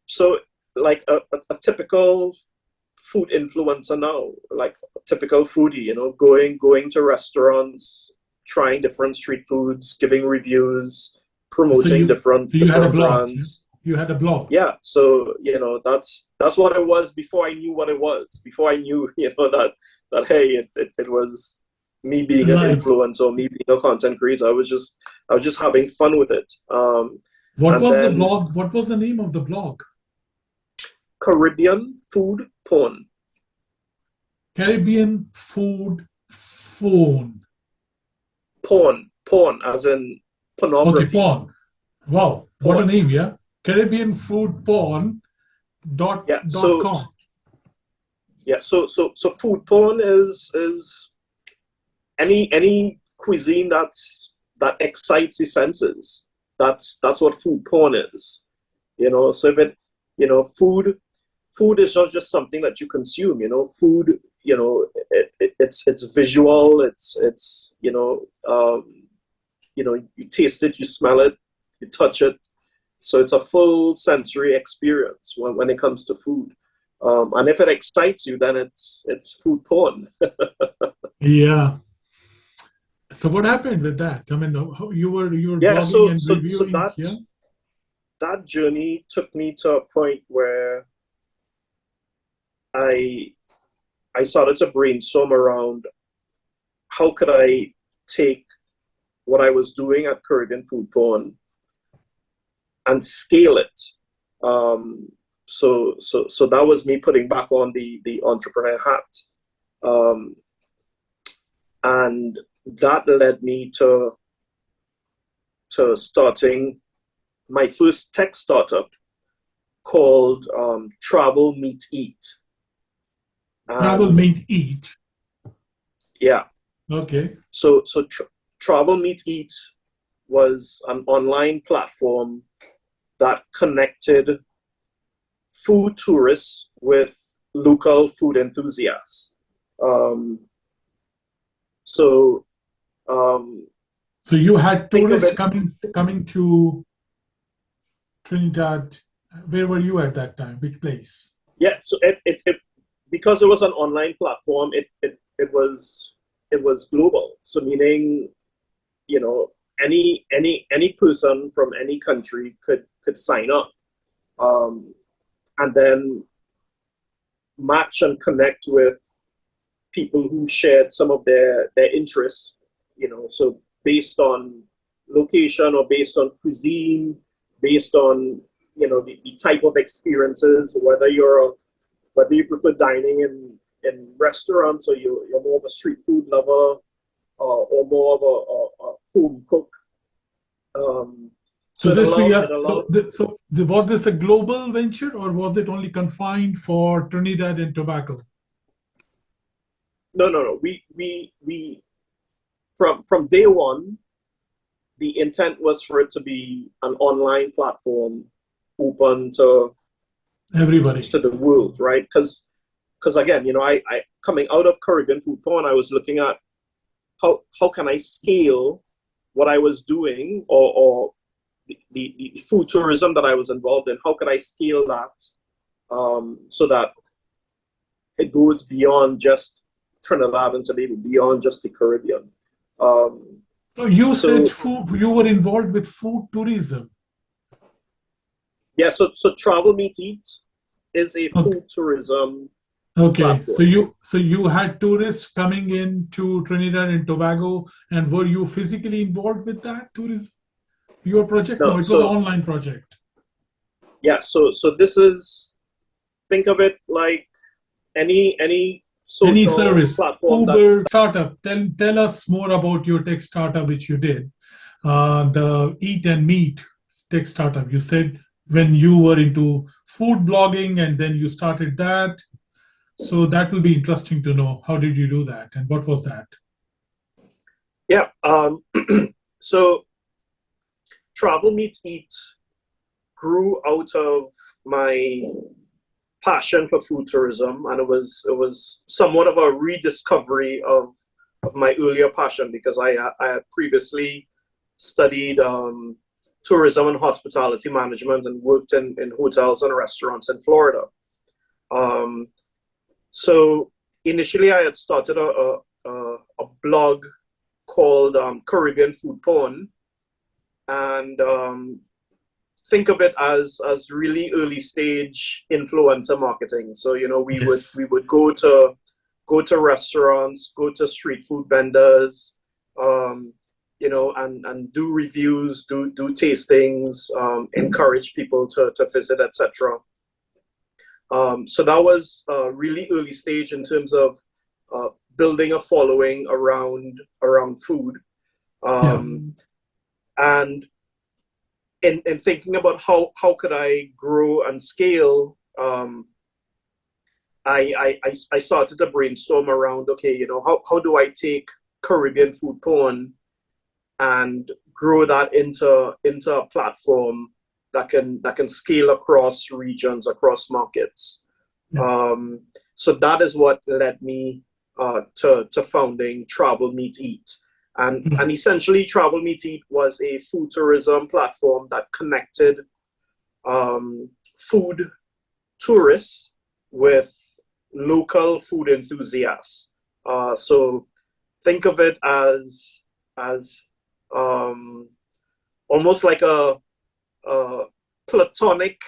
Speaker 2: like a typical food influencer now, like a typical foodie, going to restaurants, trying different street foods, giving reviews, promoting different brands.
Speaker 1: You had a blog.
Speaker 2: Yeah, so that's what it was before I knew what it was. Before I knew that hey, it was me being an influencer, me being a content creator. I was just having fun with it.
Speaker 1: What was the blog? What was the name of the blog?
Speaker 2: Caribbean Food Porn.
Speaker 1: Caribbean Food Phone.
Speaker 2: Porn, as in pornography.
Speaker 1: Okay, porn. Wow, what a name, yeah. Caribbean Food Porn .com.
Speaker 2: Yeah, so food porn is any cuisine that excites the senses. That's what food porn is. So if it, food is not just something that you consume. Food, it's visual. It's you taste it, you smell it, you touch it. So it's a full sensory experience when it comes to food. And if it excites you, then it's food porn.
Speaker 1: Yeah. So what happened with that? I mean, you were blogging and reviewing.
Speaker 2: That journey took me to a point where I started to brainstorm around how could I take what I was doing at Caribbean Food Porn and scale it. So that was me putting back on the entrepreneur hat. And that led me to starting my first tech startup called Travel Meet Eat.
Speaker 1: Travel Meet Eat.
Speaker 2: Yeah.
Speaker 1: Okay.
Speaker 2: So Travel Meet Eat was an online platform that connected food tourists with local food enthusiasts. So um,
Speaker 1: So you had
Speaker 2: think of
Speaker 1: tourists
Speaker 2: it.
Speaker 1: coming to Trinidad. Where were you at that time? Which place?
Speaker 2: Yeah, so it because it was an online platform, it was global. So meaning, you know, any person from any country could sign up, um, and then match and connect with people who shared some of their interests. So based on location or based on cuisine, based on the type of experiences, whether you prefer dining in restaurants or you're more of a street food lover, or more of a home cook.
Speaker 1: So
Speaker 2: So it
Speaker 1: this really,
Speaker 2: allowed it allowed
Speaker 1: was this a global venture or was it only confined for Trinidad and Tobago?
Speaker 2: no, we from day one, the intent was for it to be an online platform open
Speaker 1: Everybody.
Speaker 2: to the world, right? Because again, I coming out of Caribbean food porn, I was looking at how can I scale what I was doing, or the food tourism that I was involved in. How could I scale that, so that it goes beyond just Trinidad and Tobago, beyond just the Caribbean. Um,
Speaker 1: So you said
Speaker 2: so
Speaker 1: food, you were involved with food tourism.
Speaker 2: yeah, so Travel Meet Eat is a
Speaker 1: Okay.
Speaker 2: food tourism
Speaker 1: Okay. So
Speaker 2: platform.
Speaker 1: you had tourists coming in to Trinidad and Tobago, and were you physically involved with that tourism? Your project? No,
Speaker 2: No,
Speaker 1: it was an
Speaker 2: so
Speaker 1: online project.
Speaker 2: yeah, so this is, think of it like any
Speaker 1: Any
Speaker 2: social
Speaker 1: service,
Speaker 2: platform that.
Speaker 1: Uber startup. Tell us more about your tech startup which you did. The Eat and Meet tech startup. You said when you were into food blogging and then you started that. So that will be interesting to know. How did you do that and what was that?
Speaker 2: Yeah. So Travel Meet Eat grew out of my passion for food tourism, and it was somewhat of a rediscovery of my earlier passion, because I had previously studied tourism and hospitality management and worked in hotels and restaurants in Florida. Um, so initially, I had started a blog called Caribbean Food Porn, and think of it as really early stage influencer marketing. So we would
Speaker 1: Yes.
Speaker 2: we would go to restaurants, go to street food vendors, and do reviews, do tastings, encourage people to visit, etc. So that was really early stage in terms of building a following around food,
Speaker 1: Yeah.
Speaker 2: and in thinking about how could I grow and scale. I started to brainstorm around, okay, how do I take Caribbean food porn and grow that into a platform that can scale across regions, across markets.
Speaker 1: Yeah.
Speaker 2: So that is what led me to founding Travel Meet Eat. And essentially, Travel Meet Eat was a food tourism platform that connected food tourists with local food enthusiasts. So think of it as um, almost like a platonic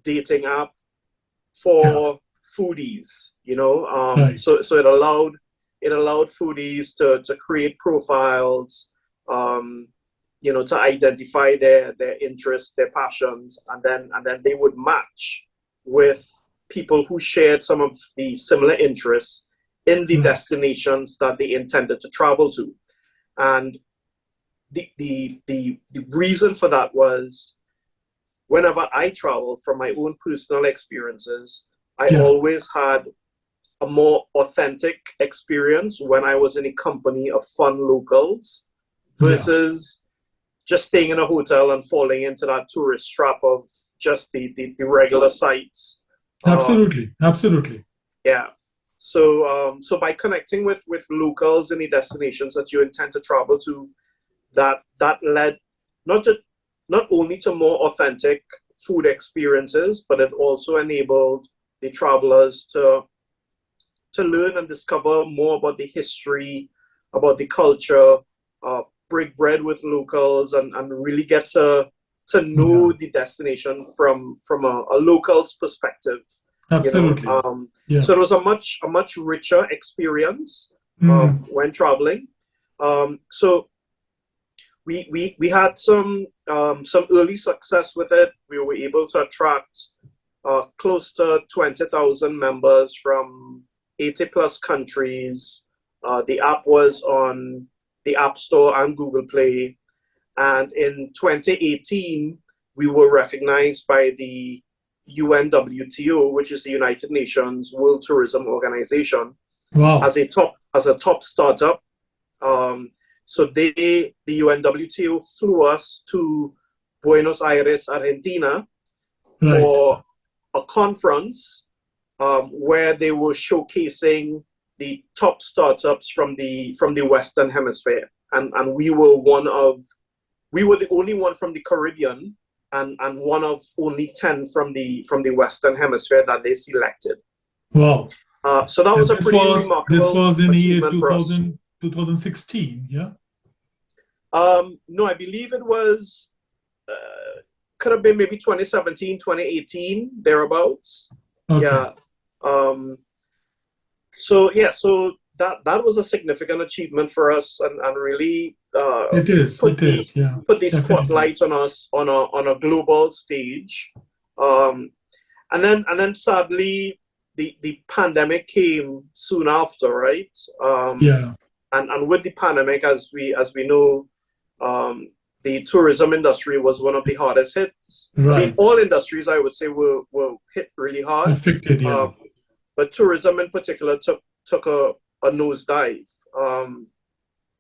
Speaker 2: dating app
Speaker 1: Yeah.
Speaker 2: for foodies.
Speaker 1: Right.
Speaker 2: So it allowed foodies to create profiles, to identify their interests, their passions, and then they would match with people who shared some of the similar interests in the
Speaker 1: Right.
Speaker 2: destinations that they intended to travel to. And the reason for that was, whenever I traveled, from my own personal experiences, I
Speaker 1: Yeah.
Speaker 2: always had a more authentic experience when I was in a company of fun locals
Speaker 1: Yeah.
Speaker 2: versus just staying in a hotel and falling into that tourist trap of just the regular sites. Um,
Speaker 1: Absolutely. Absolutely.
Speaker 2: yeah. So by connecting with locals in the destinations that you intend to travel to, that led not only to more authentic food experiences, but it also enabled the travelers to learn and discover more about the history, about the culture, break bread with locals, and really get to know the destination from a local's perspective.
Speaker 1: Absolutely.
Speaker 2: So it was a much richer experience when traveling. So we had some early success with it. We were able to attract close to 20,000 members from 80 plus countries. The app was on the App Store and Google Play. And in 2018, we were recognized by the UNWTO, which is the United Nations World Tourism Organization, as a top startup. So the UNWTO flew us to Buenos Aires, Argentina, for a conference where they were showcasing the top startups from the Western Hemisphere, and we were the only one from the Caribbean, and one of only 10 from the Western Hemisphere that they selected.
Speaker 1: Wow!
Speaker 2: So that was a pretty remarkable.
Speaker 1: This was in the year 2016, yeah.
Speaker 2: No, I believe it was could have been maybe 2017, 2018, thereabouts.
Speaker 1: Okay.
Speaker 2: Yeah. So that was a significant achievement for us, and really
Speaker 1: put
Speaker 2: the spotlight on us on a global stage. And then sadly the pandemic came soon after, right? And with the pandemic, as we know, the tourism industry was one of the hardest hits.
Speaker 1: Right.
Speaker 2: I mean, all industries, I would say, were hit really hard.
Speaker 1: Affected, yeah.
Speaker 2: But tourism in particular took a nosedive.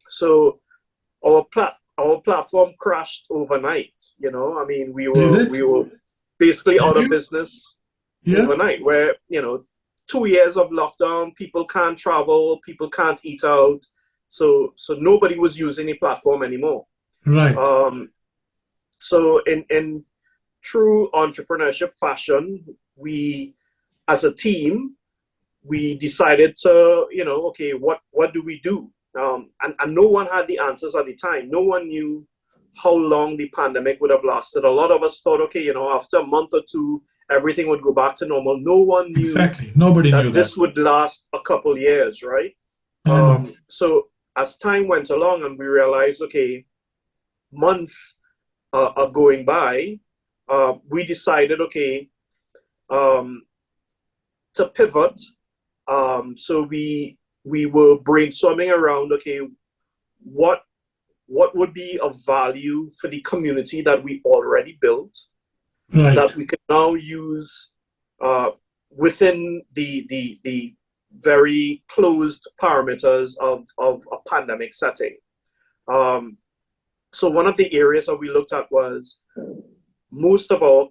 Speaker 2: So our platform crashed overnight. You know, I mean, we were basically out of business overnight. Where 2 years of lockdown, people can't travel, people can't eat out, so nobody was using the platform anymore.
Speaker 1: Right.
Speaker 2: So in true entrepreneurship fashion, we, as a team, we decided to, okay, what do we do? And no one had the answers at the time. No one knew how long the pandemic would have lasted. A lot of us thought, okay, after a month or two, everything would go back to normal. No one knew
Speaker 1: Nobody knew that
Speaker 2: this would last a couple years, right? So as time went along and we realized, okay, months are going by, we decided, okay, to pivot. So we were brainstorming around, okay, what would be of value for the community that we already built, that we can now use within the very closed parameters of a pandemic setting. So one of the areas that we looked at was most of our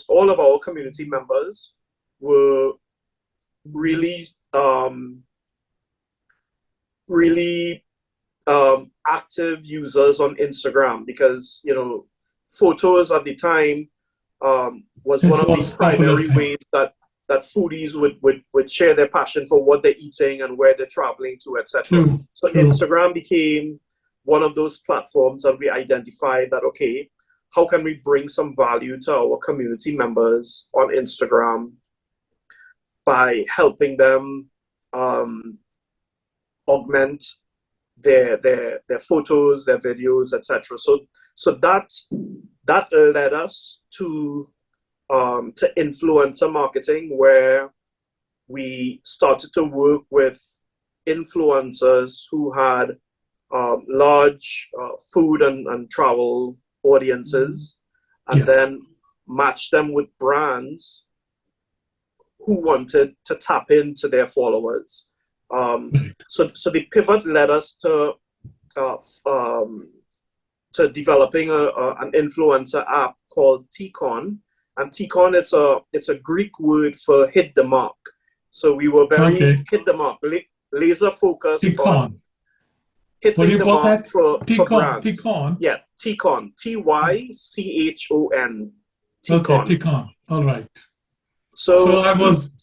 Speaker 2: all of our community members were really active users on Instagram, because photos at the time was one of the primary ways that foodies would share their passion for what they're eating and where they're traveling to, etc. So Instagram became one of those platforms that we identified that, okay, how can we bring some value to our community members on Instagram by helping them augment their photos, their videos, etc. So that led us to influencer marketing, where we started to work with influencers who had large food and travel audiences, and then match them with brands who wanted to tap into their followers. So the pivot led us to developing an influencer app called Tychon. And Tychon, it's a Greek word for hit the mark. So we were very
Speaker 1: Okay.
Speaker 2: hit the mark, laser focused on
Speaker 1: Tychon. What do
Speaker 2: hitting
Speaker 1: you
Speaker 2: the
Speaker 1: call
Speaker 2: mark
Speaker 1: that?
Speaker 2: for
Speaker 1: Tychon.
Speaker 2: brands.
Speaker 1: Tychon.
Speaker 2: Yeah, Tychon, Tychon,
Speaker 1: Okay,
Speaker 2: Tychon.
Speaker 1: Tychon. All right. So
Speaker 2: So
Speaker 1: I was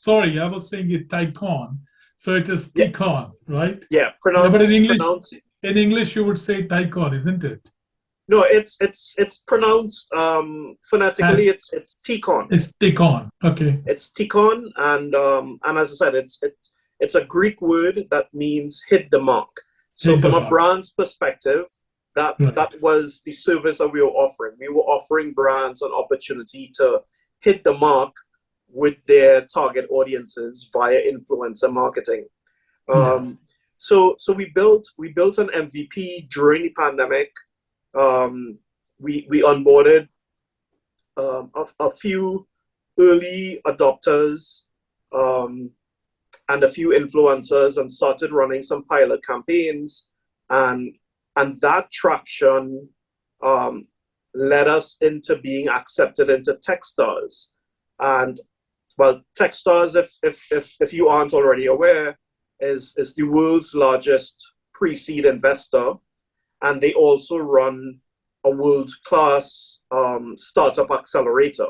Speaker 1: saying it Tychon. So it is
Speaker 2: yeah,
Speaker 1: Tychon, right?
Speaker 2: yeah,
Speaker 1: Yeah, but
Speaker 2: pronounce.
Speaker 1: in English you would say Tychon, isn't it?
Speaker 2: No, it's pronounced phonetically.
Speaker 1: As
Speaker 2: It's Tychon.
Speaker 1: it's Tychon. Okay.
Speaker 2: It's Tychon, and as I said, it's a Greek word that means hit the mark. So
Speaker 1: Hit the
Speaker 2: from a
Speaker 1: mark.
Speaker 2: brand's perspective, that
Speaker 1: Right.
Speaker 2: was the service that we were offering. We were offering brands an opportunity to hit the mark with their target audiences via influencer marketing.
Speaker 1: Yeah.
Speaker 2: So we built an MVP during the pandemic. We onboarded a few early adopters um, and a few influencers and started running some pilot campaigns, and that traction um, led us into being accepted into Techstars. And well, Techstars, if you aren't already aware, is the world's largest pre-seed investor, and they also run a world-class startup accelerator.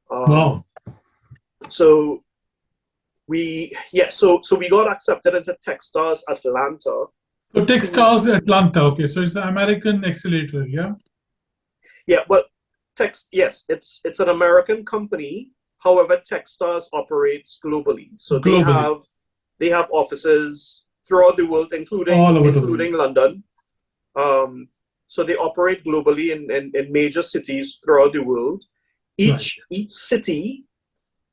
Speaker 1: Wow.
Speaker 2: So so we got accepted into Techstars Atlanta.
Speaker 1: So
Speaker 2: Who's
Speaker 1: Techstars Atlanta. Okay. So it's an American accelerator. Yeah.
Speaker 2: Yeah, well, yes, it's an American company. However, Techstars operates globally, so
Speaker 1: Globally.
Speaker 2: they have offices throughout the world,
Speaker 1: All
Speaker 2: including
Speaker 1: over the world.
Speaker 2: London. So they operate globally in major cities throughout the world.
Speaker 1: Right.
Speaker 2: Each city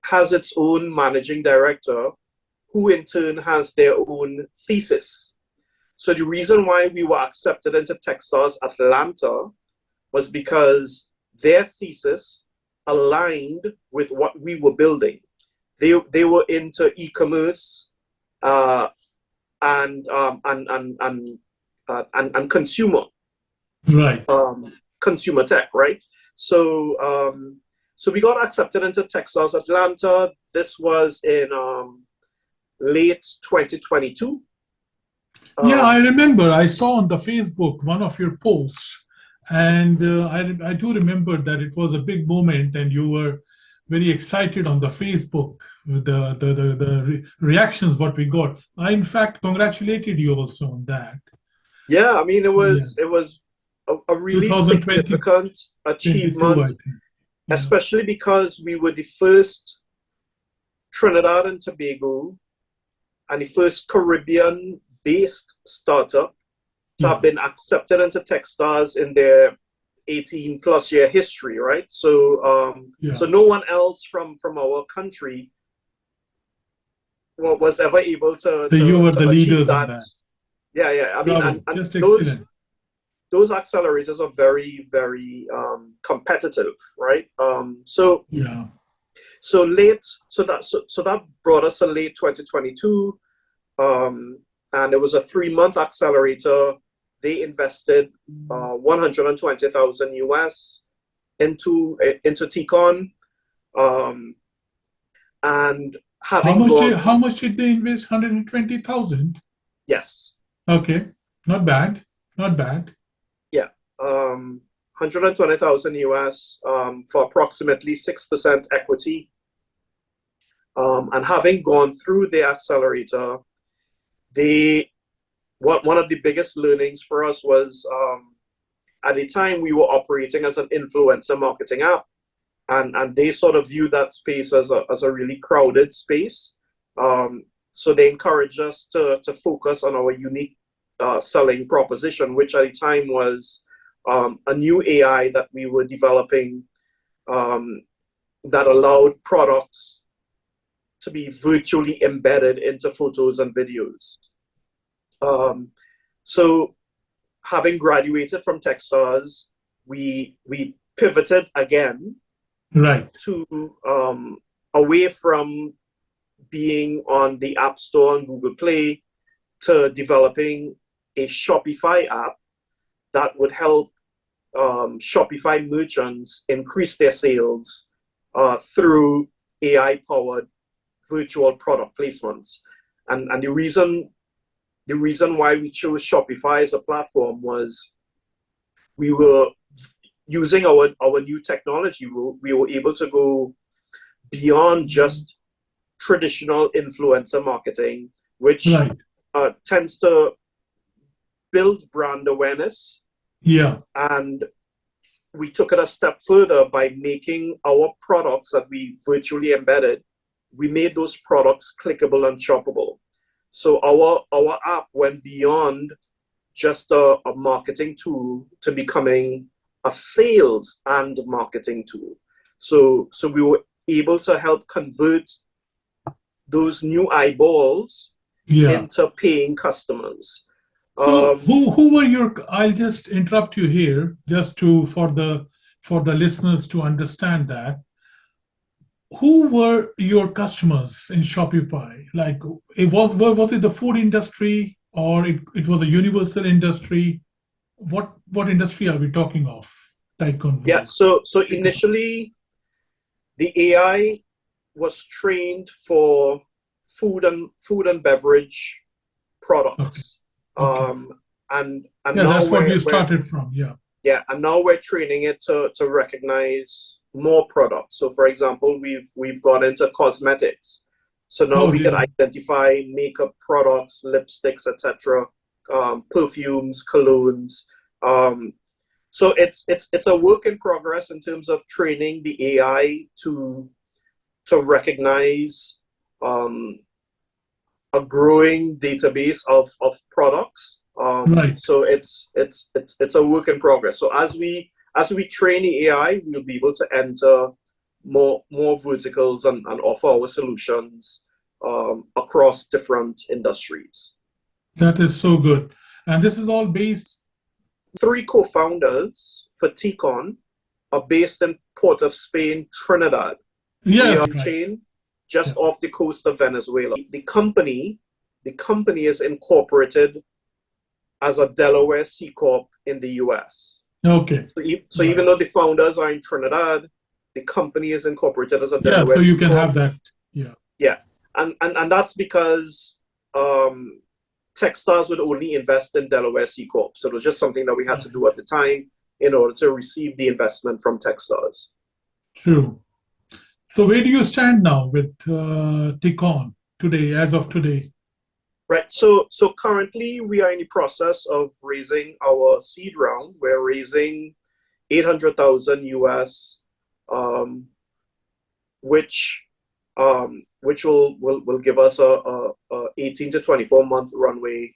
Speaker 2: has its own managing director, who in turn has their own thesis. So the reason why we were accepted into Techstars Atlanta was because their thesis aligned with what we were building. They were into e-commerce uh, and, and
Speaker 1: Right.
Speaker 2: consumer tech, right? So so we got accepted into Techstars Atlanta. This was in late 2022.
Speaker 1: Yeah, I
Speaker 2: Um,
Speaker 1: remember. I saw on the Facebook one of your posts, and I do remember that it was a big moment, and you were very excited on the Facebook. The reactions what we got. I in fact congratulated you also on that.
Speaker 2: yeah, I mean it
Speaker 1: Yes,
Speaker 2: was a really
Speaker 1: 2020
Speaker 2: significant
Speaker 1: 22, I
Speaker 2: achievement,
Speaker 1: think. Yeah.
Speaker 2: especially because we were the first Trinidad and Tobago and the first Caribbean-based startup to have
Speaker 1: Yeah.
Speaker 2: been accepted into Techstars in their 18 plus year history, right? So
Speaker 1: Yeah.
Speaker 2: so no one else from our country was ever able
Speaker 1: So you were the
Speaker 2: to achieve
Speaker 1: leaders on
Speaker 2: that.
Speaker 1: that.
Speaker 2: Yeah. I mean,
Speaker 1: Bravo.
Speaker 2: and
Speaker 1: Just excellent.
Speaker 2: those accelerators are very competitive, right?
Speaker 1: Yeah.
Speaker 2: So late, so that brought us to late 2022, and it was a 3-month accelerator. They invested 120,000 US into Tychon, and having gone
Speaker 1: How
Speaker 2: through,
Speaker 1: much did they invest? 120,000.
Speaker 2: yes,
Speaker 1: Okay. Not bad. Not bad.
Speaker 2: yeah, 120,000 US for approximately 6% equity. And having gone through the accelerator, one of the biggest learnings for us was at the time we were operating as an influencer marketing app, and they sort of viewed that space as a really crowded space. So they encouraged us to focus on our unique selling proposition, which at the time was a new AI that we were developing that allowed products to be virtually embedded into photos and videos. So having graduated from Techstars, we pivoted again
Speaker 1: Right.
Speaker 2: to away from being on the App Store and Google Play to developing a Shopify app that would help Shopify merchants increase their sales through AI-powered virtual product placements. And the reason why we chose Shopify as a platform was we were using our new technology. We were able to go beyond just traditional influencer marketing, which
Speaker 1: Right.
Speaker 2: tends to build brand awareness.
Speaker 1: Yeah.
Speaker 2: And we took it a step further by making our products that we virtually embedded. We made those products clickable and shoppable. So our app went beyond just a marketing tool to becoming a sales and marketing tool. So we were able to help convert those new eyeballs into paying customers.
Speaker 1: So who were your? I'll just interrupt you here, just for the listeners to understand that. Who were your customers in Shopify? Like, was it the food industry, or it was a universal industry? What industry are we talking of? Tychon.
Speaker 2: Yeah. So initially, the AI was trained for food and beverage products.
Speaker 1: Okay.
Speaker 2: And
Speaker 1: yeah,
Speaker 2: now
Speaker 1: that's what you started from.
Speaker 2: Yeah, and now we're training it to recognize more products. So, for example, we've gone into cosmetics. So now we can identify makeup products, lipsticks, etc., perfumes, colognes. So it's a work in progress in terms of training the AI to recognize a growing database of products.
Speaker 1: Right.
Speaker 2: So it's a work in progress. So as we train the AI, we'll be able to enter more verticals and offer our solutions across different industries.
Speaker 1: That is so good. And this is all based.
Speaker 2: 3 co-founders for Tychon are based in Port of Spain, Trinidad.
Speaker 1: Yes,
Speaker 2: we are chain just off the coast of Venezuela. The company is incorporated as a Delaware C Corp in the US.
Speaker 1: Okay.
Speaker 2: So even though the founders are in Trinidad, the company is incorporated as a Delaware
Speaker 1: so you
Speaker 2: C
Speaker 1: can
Speaker 2: Corp.
Speaker 1: have that.
Speaker 2: Yeah. And that's because Techstars would only invest in Delaware C Corp. So it was just something that we had to do at the time in order to receive the investment from Techstars.
Speaker 1: True. So where do you stand now with Tychon today, as of today?
Speaker 2: Right. So currently we are in the process of raising our seed round. We're raising 800,000 US, which will give us a 18 to 24 month runway.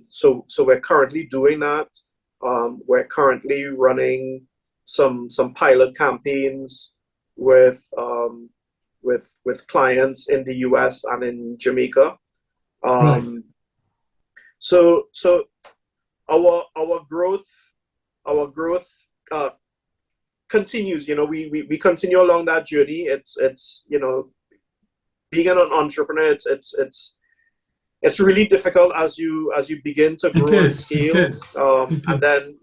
Speaker 2: So we're currently doing that. We're currently running some pilot campaigns with clients in the US and in Jamaica. So our growth continues. We continue along that journey. It's being an entrepreneur. It's really difficult as you begin to grow and scale. And then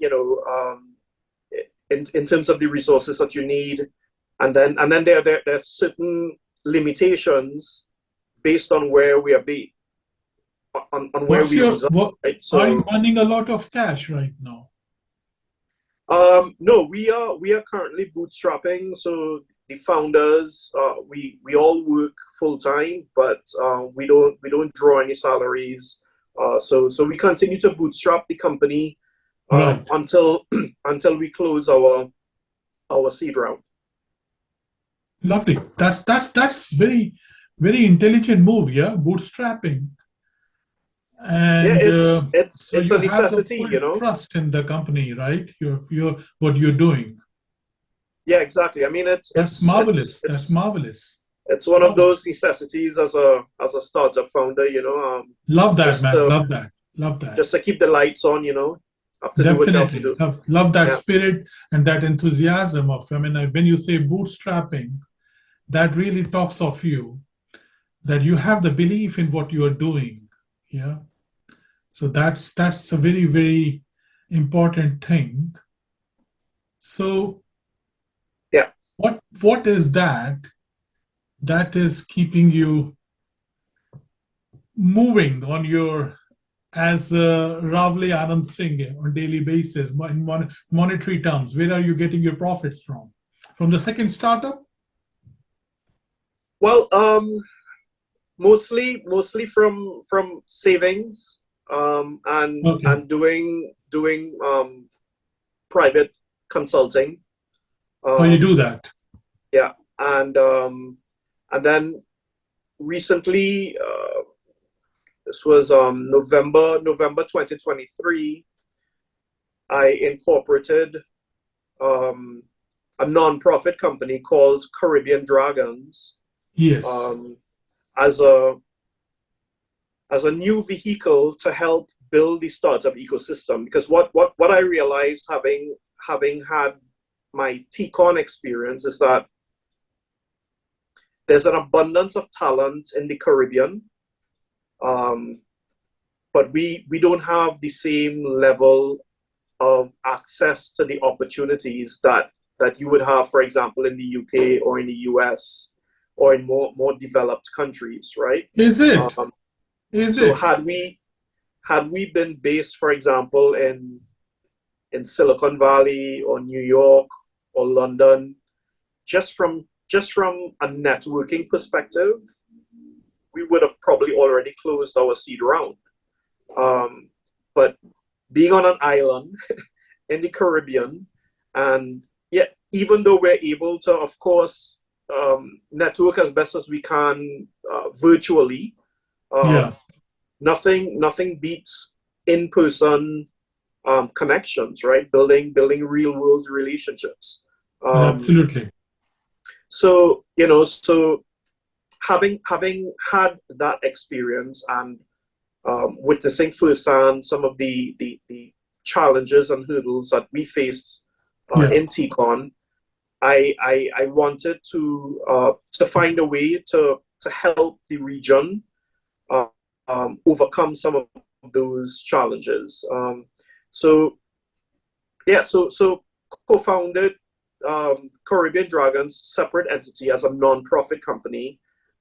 Speaker 2: in terms of the resources that you need, and then there are certain limitations based on where we are based. On where we reside, right? So,
Speaker 1: are you running a lot of cash right now?
Speaker 2: No, we are currently bootstrapping. So the founders, we all work full time, but we don't draw any salaries. So we continue to bootstrap the company until we close our seed round.
Speaker 1: Lovely. That's very, very intelligent move. Yeah, bootstrapping. And
Speaker 2: it's a necessity,
Speaker 1: trust in the company, right? What you're doing.
Speaker 2: Yeah, exactly. I mean,
Speaker 1: that's marvelous. That's marvelous.
Speaker 2: It's one of those necessities as a startup founder,
Speaker 1: Love that, man. Love that.
Speaker 2: Just to keep the lights on, have to do what you have to do.
Speaker 1: Love that spirit and that enthusiasm of. I mean, when you say bootstrapping, that really talks of you, that you have the belief in what you are doing. Yeah. So that's a very, very important thing. So
Speaker 2: yeah,
Speaker 1: what is that that is keeping you moving on your, as Rawle Annandsingh, on daily basis in monetary terms? Where are you getting your profits from? From the second startup?
Speaker 2: Well, mostly from savings,
Speaker 1: Okay.
Speaker 2: and doing private consulting.
Speaker 1: Oh, you do
Speaker 2: Um,
Speaker 1: that.
Speaker 2: yeah, and then recently, this was November 2023. I incorporated um, a non-profit company called Caribbean Dragons,
Speaker 1: Yes.
Speaker 2: um, as a new vehicle to help build the startup ecosystem. Because what I realized, having had my Tychon experience, is that there's an abundance of talent in the Caribbean, but we don't have the same level of access to the opportunities that you would have, for example, in the UK or in the US or in more developed countries, right?
Speaker 1: Is it?
Speaker 2: Um,
Speaker 1: Is
Speaker 2: so
Speaker 1: it?
Speaker 2: had we been based, for example, in Silicon Valley or New York or London, just from a networking perspective, we would have probably already closed our seed round. But being on an island in the Caribbean, and yet, even though we're able to, of course, network as best as we can virtually,
Speaker 1: Yeah.
Speaker 2: nothing beats in-person connections, right? Building real-world relationships.
Speaker 1: Well,
Speaker 2: Um,
Speaker 1: absolutely.
Speaker 2: so having had that experience, and witnessing firsthand some of the challenges and hurdles that we faced
Speaker 1: Yeah.
Speaker 2: in Tychon, I wanted to find a way to help the region uh, overcome some of those challenges. So yeah, so co-founded Caribbean Dragons, separate entity, as a non-profit company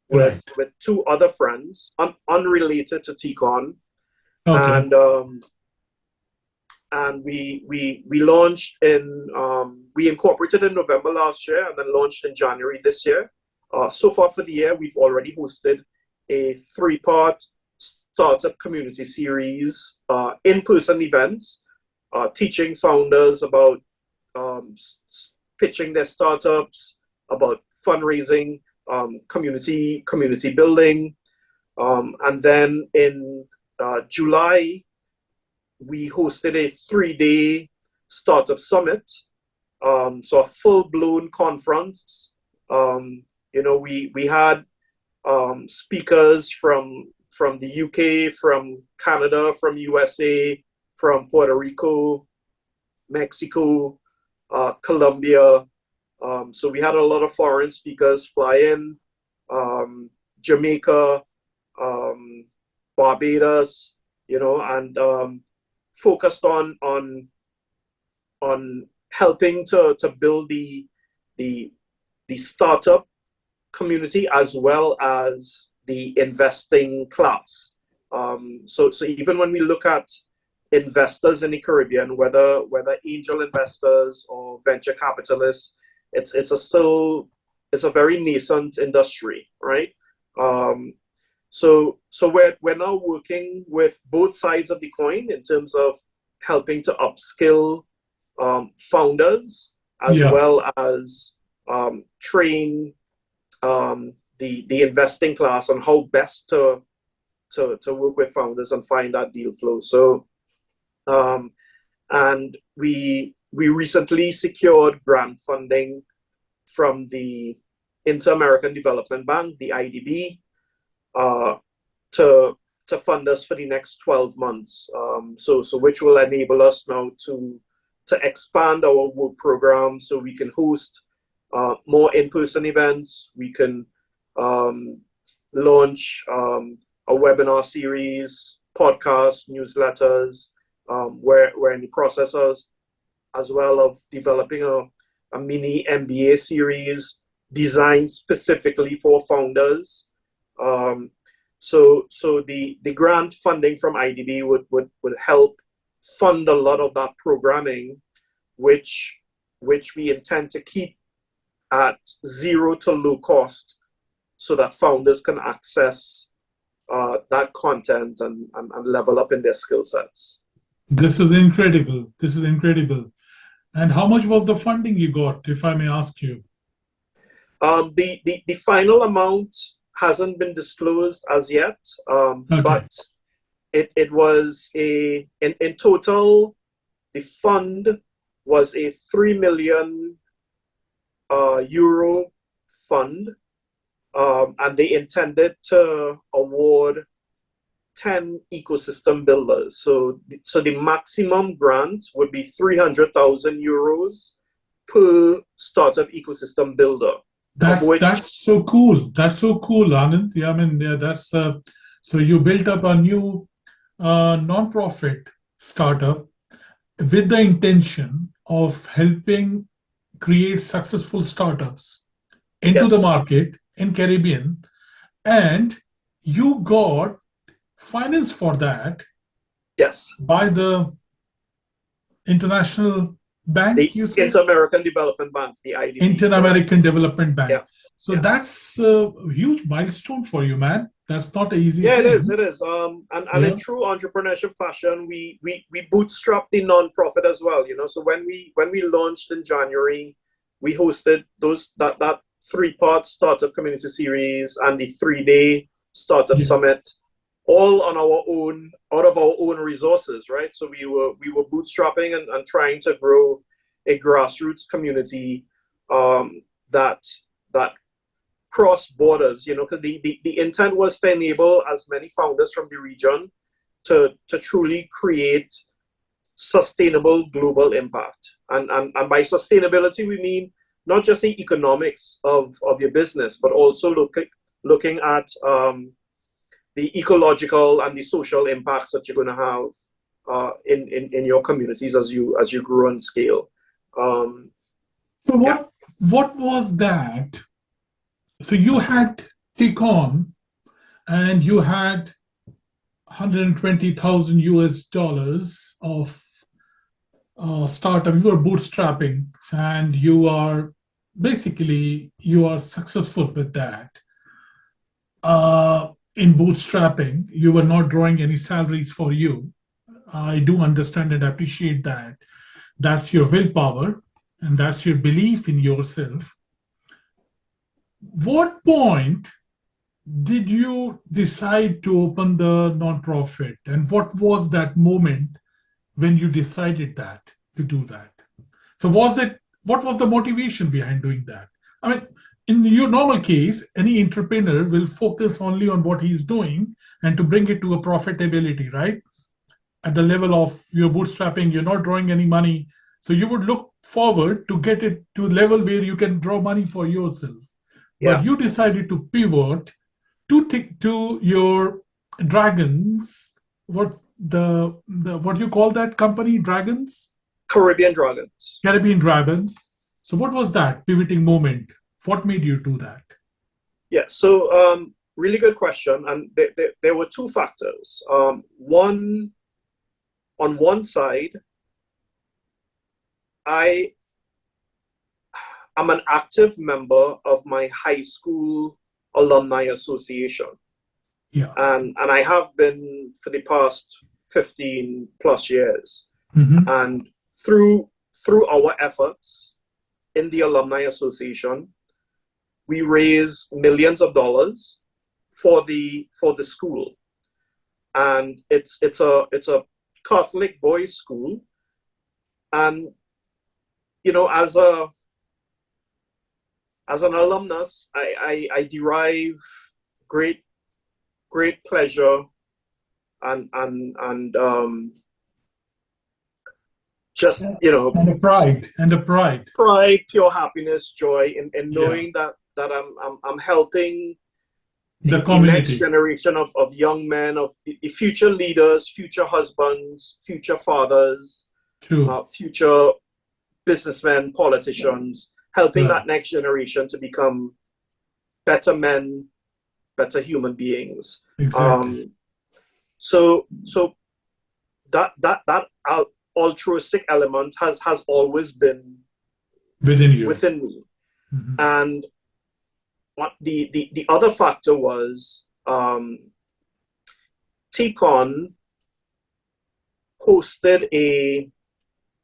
Speaker 2: with
Speaker 1: Right.
Speaker 2: two other friends, unrelated to Tychon,
Speaker 1: Okay.
Speaker 2: and we launched we incorporated in November last year and then launched in January this year. So far for the year, we've already hosted a 3-part startup community series, in-person events, teaching founders about um, pitching their startups, about fundraising, community building, and then in July we hosted a 3-day startup summit, so a full-blown conference. We had speakers from the UK, from Canada, from USA, from Puerto Rico, Mexico, Colombia. So we had a lot of foreign speakers fly in, Jamaica, Barbados, and focused on helping to build the startup community as well as the investing class. So even when we look at investors in the Caribbean, whether angel investors or venture capitalists, it's a very nascent industry, right? So we're now working with both sides of the coin in terms of helping to upskill founders, as
Speaker 1: Yeah.
Speaker 2: well as train the investing class on how best to work with founders and find that deal flow. So and we recently secured grant funding from the Inter-American Development Bank, the IDB, to fund us for the next 12 months. So which will enable us now to expand our work program, so we can host more in-person events. We can launch a webinar series, podcasts, newsletters. We're in the process as well of developing a mini MBA series, designed specifically for founders. So the grant funding from IDB would help fund a lot of that programming, which we intend to keep at zero to low cost, so that founders can access that content and level up in their skill sets.
Speaker 1: This is incredible. This is incredible. And how much was the funding you got, if I may ask you?
Speaker 2: The final amount hasn't been disclosed as yet,
Speaker 1: Okay.
Speaker 2: but it was in total, the fund was a 3 million euro fund, and they intended to award 10 ecosystem builders. So the maximum grant would be 300,000 euros per startup ecosystem builder.
Speaker 1: That's so cool. That's so cool, Anand. Yeah, I mean, yeah, that's so you built up a new non-profit startup with the intention of helping create successful startups into the
Speaker 2: Yes.
Speaker 1: market in Caribbean, and you got finance for that
Speaker 2: Yes.
Speaker 1: by the International Bank,
Speaker 2: The
Speaker 1: you said?
Speaker 2: Inter-American Development Bank, the IDB.
Speaker 1: Inter-American Development Bank.
Speaker 2: Yeah.
Speaker 1: So
Speaker 2: Yeah.
Speaker 1: that's a huge milestone for you, man. That's not an easy
Speaker 2: Yeah,
Speaker 1: thing.
Speaker 2: it is. It is. And
Speaker 1: Yeah.
Speaker 2: in true entrepreneurship fashion, we bootstrapped the nonprofit as well. So when we launched in January, we hosted that 3-part startup community series and the 3-day startup
Speaker 1: Yeah.
Speaker 2: summit, all on our own, out of our own resources, right? So we were bootstrapping and trying to grow a grassroots community that cross borders, because the intent was to enable as many founders from the region to truly create sustainable global impact. And by sustainability, we mean not just the economics of your business, but also looking at the ecological and the social impacts that you're going to have in your communities as you grow and scale.
Speaker 1: So what was that? So you had Tychon, and you had 120,000 US dollars of startup. You were bootstrapping, and you are successful with that. In bootstrapping, you were not drawing any salaries for you. I do understand and appreciate that. That's your willpower, and that's your belief in yourself. What point did you decide to open the nonprofit, and what was that moment when you decided to do that? So what was the motivation behind doing that? I mean, in your normal case, any entrepreneur will focus only on what he's doing and to bring it to a profitability, right? At the level of your bootstrapping, you're not drawing any money. So you would look forward to get it to a level where you can draw money for yourself.
Speaker 2: Yeah.
Speaker 1: But you decided to pivot to your dragons. What you call that company? Dragons?
Speaker 2: Caribbean Dragons.
Speaker 1: Caribbean Dragons. So what was that pivoting moment? What made you do that?
Speaker 2: Yeah, so really good question. And there were 2 factors. One, on one side, I am an active member of my high school alumni association.
Speaker 1: Yeah.
Speaker 2: And I have been for the past 15 plus years.
Speaker 1: Mm-hmm.
Speaker 2: And through our efforts in the alumni association, we raise millions of dollars for the school. And it's a Catholic boys' school. And as an alumnus, I derive great pleasure and just
Speaker 1: and a pride,
Speaker 2: pure happiness, joy in knowing that I'm helping
Speaker 1: the
Speaker 2: the next
Speaker 1: community.
Speaker 2: generation of young men, of the future leaders, future husbands, future fathers,
Speaker 1: True.
Speaker 2: future businessmen, politicians, helping
Speaker 1: Right.
Speaker 2: that next generation to become better men, better human beings.
Speaker 1: Exactly.
Speaker 2: So that altruistic element has always been
Speaker 1: Within you.
Speaker 2: within me.
Speaker 1: Mhm.
Speaker 2: And what the other factor was, Tychon hosted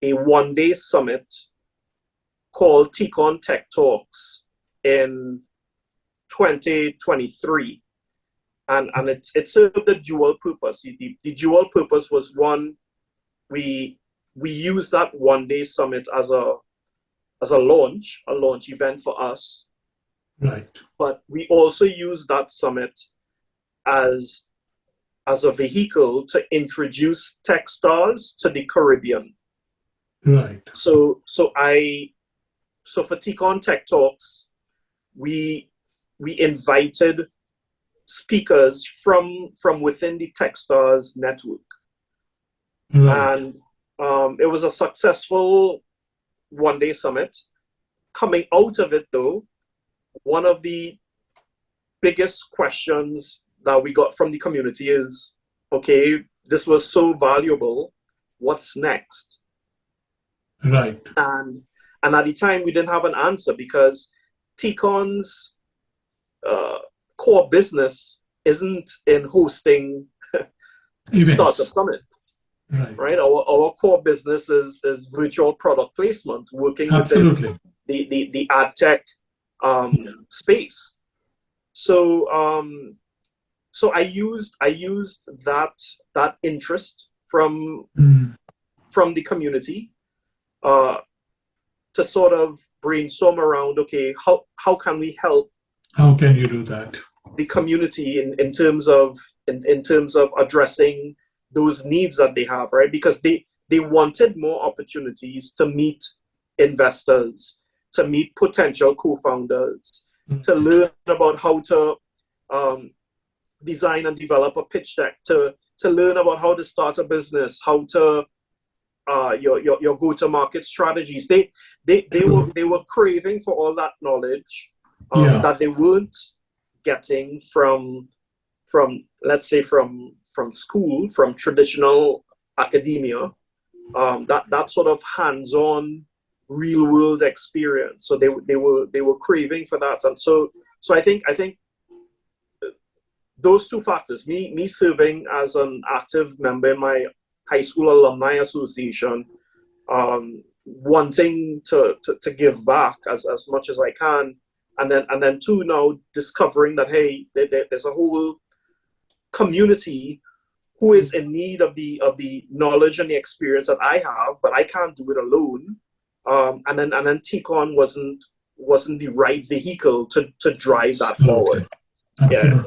Speaker 2: a one-day summit called Tychon Tech Talks in 2023. And it served a dual purpose. The dual purpose was, one, we used that one-day summit as a launch event for us,
Speaker 1: Right.
Speaker 2: but we also used that summit as a vehicle to introduce tech stars to the Caribbean.
Speaker 1: Right.
Speaker 2: So for Tychon Tech Talks, we invited speakers from within the Techstars network.
Speaker 1: Right.
Speaker 2: And it was a successful one-day summit. Coming out of it, though, one of the biggest questions that we got from the community is, okay, this was so valuable, what's next?
Speaker 1: Right.
Speaker 2: And at the time, we didn't have an answer, because Tychon's core business isn't in hosting startup
Speaker 1: Events.
Speaker 2: summit,
Speaker 1: Right.
Speaker 2: right? Our core business is virtual product placement, working within
Speaker 1: Absolutely.
Speaker 2: the ad tech space. So I used that interest from the community to sort of brainstorm around, okay, how can we help
Speaker 1: How can you do that?
Speaker 2: the community in terms of addressing those needs that they have, right? Because they wanted more opportunities to meet investors, to meet potential co-founders, to learn about how to design and develop a pitch deck, to learn about how to start a business, how to your go-to-market strategies. They were craving for all that knowledge that they weren't getting from let's say from school, from traditional academia, that sort of hands-on real world experience. So they were craving for that. And so I think those two factors, me serving as an active member in my high school alumni association, wanting to give back as much as I can, and then two, now discovering that, hey, there's a whole community who is in need of the knowledge and the experience that I have, but I can't do it alone. And then Tychon wasn't the right vehicle to drive that forward.
Speaker 1: Absolutely.
Speaker 2: Yeah.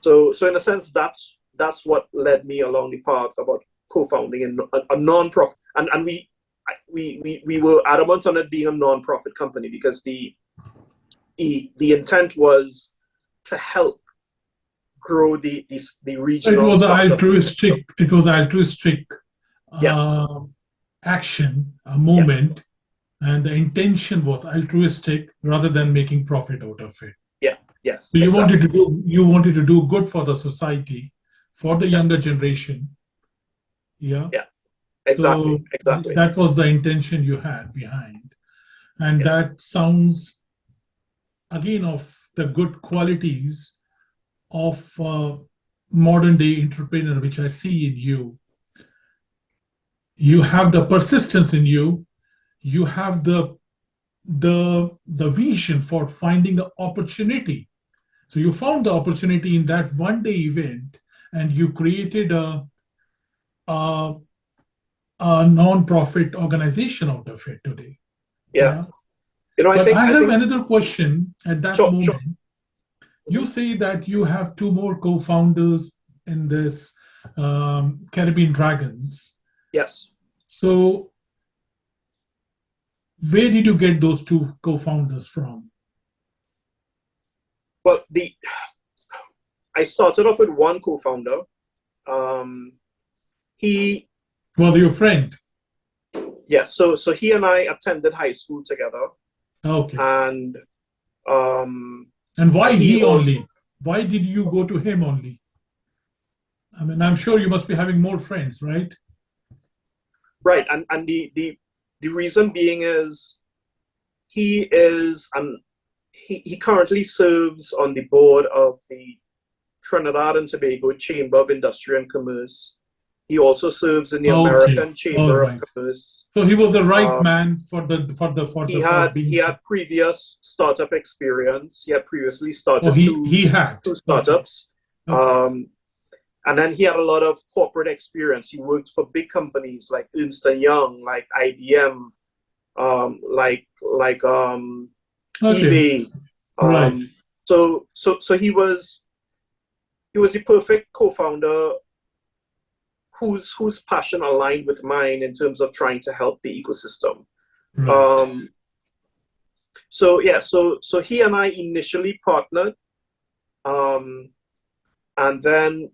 Speaker 2: So in a sense, that's what led me along the path about co-founding a non-profit, and we were adamant on it being a non-profit company, because the intent was to help grow the regional.
Speaker 1: It was altruistic. It was altruistic
Speaker 2: Yes.
Speaker 1: Action, a movement, and the intention was altruistic rather than making profit out of it.
Speaker 2: Yeah. Yes.
Speaker 1: So you
Speaker 2: exactly.
Speaker 1: wanted to do good for the society, for the younger generation. Yeah.
Speaker 2: Yeah. Exactly.
Speaker 1: So
Speaker 2: exactly.
Speaker 1: that was the intention you had behind, and that sounds again of the good qualities of modern day entrepreneur, which I see in you. You have the persistence in you. You have the vision for finding the opportunity. So you found the opportunity in that one day event, and you created a non-profit organization out of it today.
Speaker 2: Yeah.
Speaker 1: But I have another question at that moment.
Speaker 2: Sure.
Speaker 1: You say that you have two more co-founders in this Caribbean Dragons.
Speaker 2: Yes.
Speaker 1: So where did you get those two co-founders from?
Speaker 2: Well, I started off with one co-founder. He
Speaker 1: was your friend.
Speaker 2: Yeah. So he and I attended high school together.
Speaker 1: Okay.
Speaker 2: And
Speaker 1: And why
Speaker 2: he
Speaker 1: he
Speaker 2: also,
Speaker 1: only? Why did you go to him only? I mean, I'm sure you must be having more friends, right?
Speaker 2: right, and the reason being is he is and he currently serves on the board of the Trinidad and Tobago Chamber of Industry and Commerce. He also serves in the
Speaker 1: Okay.
Speaker 2: American
Speaker 1: All
Speaker 2: Chamber of
Speaker 1: right.
Speaker 2: Commerce.
Speaker 1: So he was the right
Speaker 2: Um,
Speaker 1: man for for
Speaker 2: he
Speaker 1: being.
Speaker 2: had previous startup experience. He had previously
Speaker 1: Oh,
Speaker 2: started
Speaker 1: he had.
Speaker 2: two
Speaker 1: Okay.
Speaker 2: startups.
Speaker 1: Okay.
Speaker 2: And then he had a lot of corporate experience. He worked for big companies like Ernst and Young, like IBM, like
Speaker 1: Okay.
Speaker 2: eBay.
Speaker 1: Right.
Speaker 2: So he was the perfect co-founder whose passion aligned with mine in terms of trying to help the ecosystem.
Speaker 1: Right.
Speaker 2: Um, so yeah, so he and I initially partnered, um, and then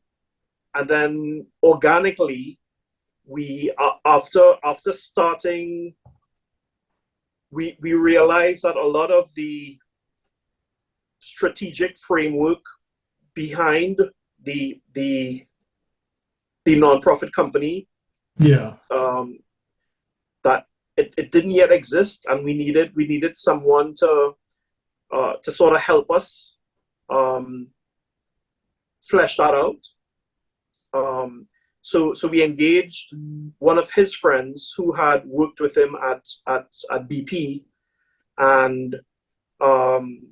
Speaker 2: organically we after starting we realized that a lot of the strategic framework behind the nonprofit company,
Speaker 1: Yeah.
Speaker 2: that it didn't yet exist, and we needed someone to sort of help us um, flesh that out. So we engaged one of his friends who had worked with him at BP, and um,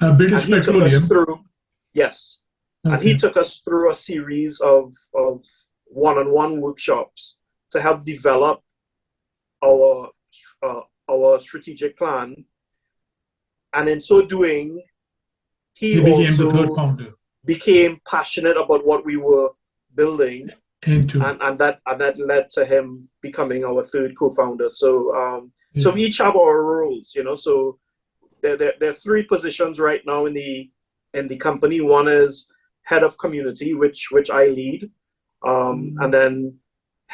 Speaker 2: and
Speaker 1: British
Speaker 2: he took us
Speaker 1: Petroleum.
Speaker 2: through, yes, and he
Speaker 1: Okay.
Speaker 2: took us through a series of one-on-one workshops to help develop our our strategic plan. And in so doing, he
Speaker 1: He became the third
Speaker 2: also
Speaker 1: founder
Speaker 2: became passionate about what we were building,
Speaker 1: into.
Speaker 2: and that led to him becoming our third co-founder. So
Speaker 1: Yeah.
Speaker 2: we each have our roles, So there are three positions right now in the company. One is head of community, which I lead, and then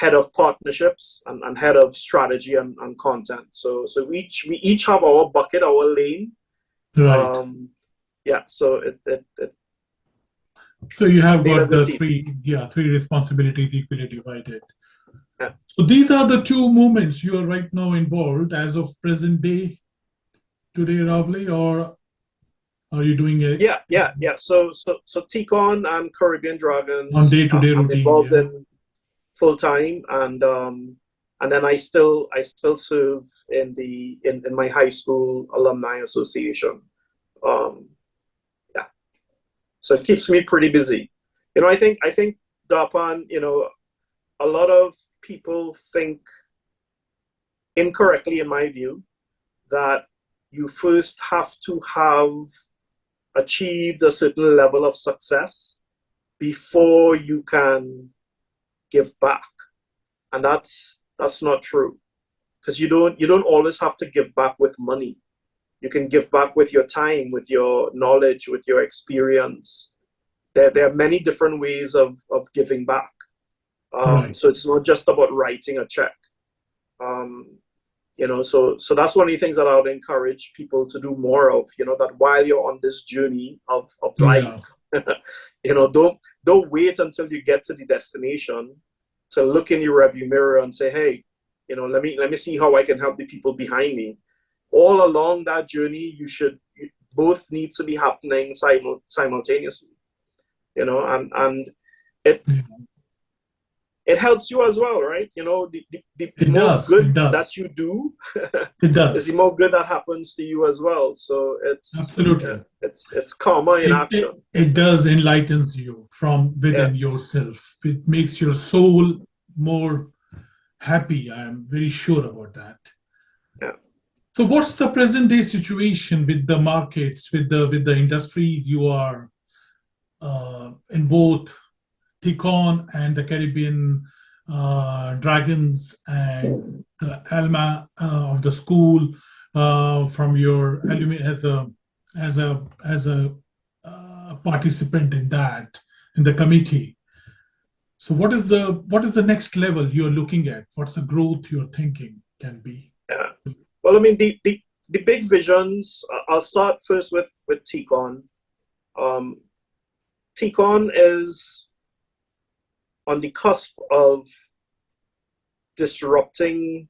Speaker 2: head of partnerships, and head of strategy and content. So we each have our bucket, our lane.
Speaker 1: Right.
Speaker 2: Um, yeah. So it
Speaker 1: So you have
Speaker 2: made a
Speaker 1: got
Speaker 2: good
Speaker 1: the
Speaker 2: team.
Speaker 1: three responsibilities equally divided.
Speaker 2: Yeah.
Speaker 1: So these are the two movements you are right now involved as of present day today, Rawle, or are you doing it
Speaker 2: Yeah. So Tychon and Caribbean
Speaker 1: on
Speaker 2: Dragons,
Speaker 1: day-to-day
Speaker 2: I'm
Speaker 1: routine?
Speaker 2: involved
Speaker 1: Yeah.
Speaker 2: in full time, and then I still serve in my high school alumni association. Um, yeah, so it keeps me pretty busy. I think Dapan, a lot of people think incorrectly, in my view, that you first have to have achieved a certain level of success before you can give back, and that's not true, because you don't always have to give back with money. You can give back with your time, with your knowledge, with your experience. There are many different ways of giving back.
Speaker 1: Right.
Speaker 2: So it's not just about writing a check. Um, so that's one of the things that I would encourage people to do more of. That while you're on this journey of
Speaker 1: Yeah.
Speaker 2: life, don't wait until you get to the destination to look in your rearview mirror and say, hey, let me see how I can help the people behind me. All along that journey, you both need to be happening simultaneously. And it
Speaker 1: Yeah.
Speaker 2: it helps you as well, right? The
Speaker 1: It
Speaker 2: more
Speaker 1: does. It
Speaker 2: good that
Speaker 1: does.
Speaker 2: you do,
Speaker 1: It
Speaker 2: is the
Speaker 1: does.
Speaker 2: more good that happens to you as well. So
Speaker 1: Absolutely.
Speaker 2: it's karma in action.
Speaker 1: It does enlightens you from
Speaker 2: Yeah,
Speaker 1: within yourself. It makes your soul more happy. I am very sure about that.
Speaker 2: yeah.
Speaker 1: So what's the present day situation with the markets, with the industries you are in both Tychon and the Caribbean Dragons and the Alma of the school from your alumni as a participant in that in the committee. So what is the next level you're looking at? What's the growth you're thinking can be?
Speaker 2: Yeah. Well, I mean, the big visions, I'll start first with Tychon. Tychon is on the cusp of disrupting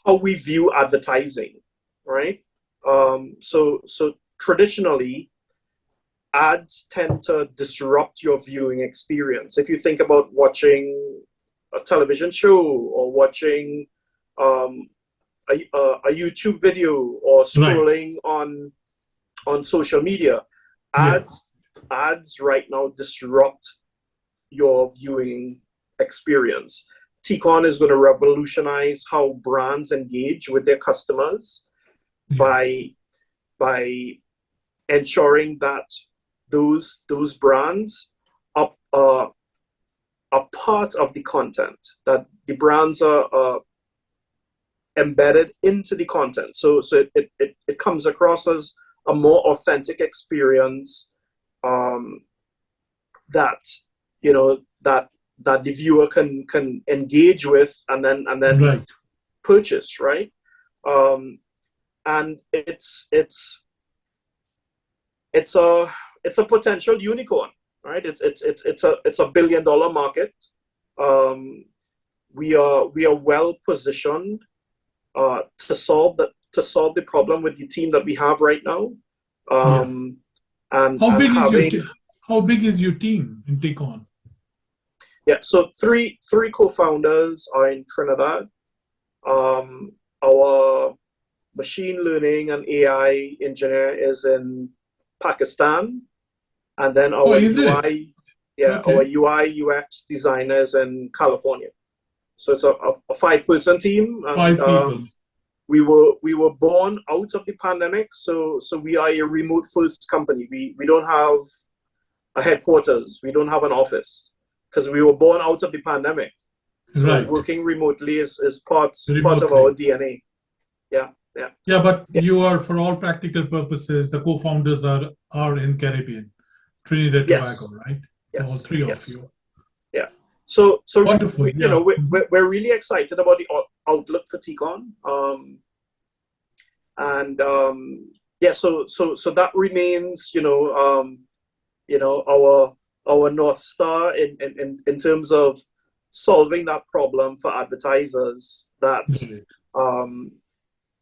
Speaker 2: how we view advertising, right? So traditionally, ads tend to disrupt your viewing experience. If you think about watching a television show or watching a YouTube video or scrolling on social media, ads right now disrupt your viewing experience. Tychon is going to revolutionize how brands engage with their customers by ensuring that those brands are part of the content, that the brands are embedded into the content. So it comes across as a more authentic experience that the viewer can engage with and then purchase, right? And it's a potential unicorn, right? It's a $1 billion market. We are well positioned to solve the problem with the team that we have right now. And
Speaker 1: how big is your team in Tychon?
Speaker 2: Yeah, so three co-founders are in Trinidad. Our machine learning and AI engineer is in Pakistan, and then our UI UX designer is in California. So it's a 5-person team. And,
Speaker 1: 5 people.
Speaker 2: We were born out of the pandemic, so we are a remote first company. We don't have a headquarters. We don't have an office because we were born out of the pandemic. So working remotely is part of our DNA. Yeah,
Speaker 1: but you are, for all practical purposes, the co-founders are in Caribbean, Trinidad, Tobago, right?
Speaker 2: Yes.
Speaker 1: All 3 of you.
Speaker 2: Yeah. So
Speaker 1: wonderful.
Speaker 2: We're really excited about the outlook for Tychon. So that remains, our North Star in terms of solving that problem for advertisers, that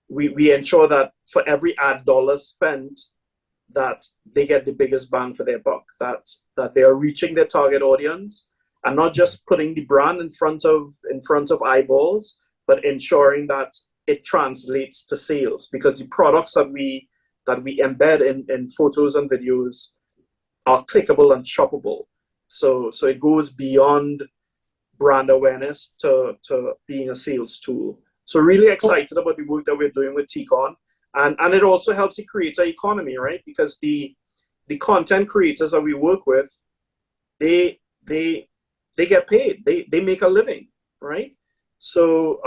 Speaker 2: we ensure that for every ad dollar spent, that they get the biggest bang for their buck, that they are reaching their target audience and not just putting the brand in front of eyeballs, but ensuring that it translates to sales, because the products that we embed in photos and videos are clickable and shoppable. So it goes beyond brand awareness to being a sales tool. So really excited about the work that we're doing with Tychon. And it also helps the creator economy, right? Because the content creators that we work with, they get paid. They make a living, right? So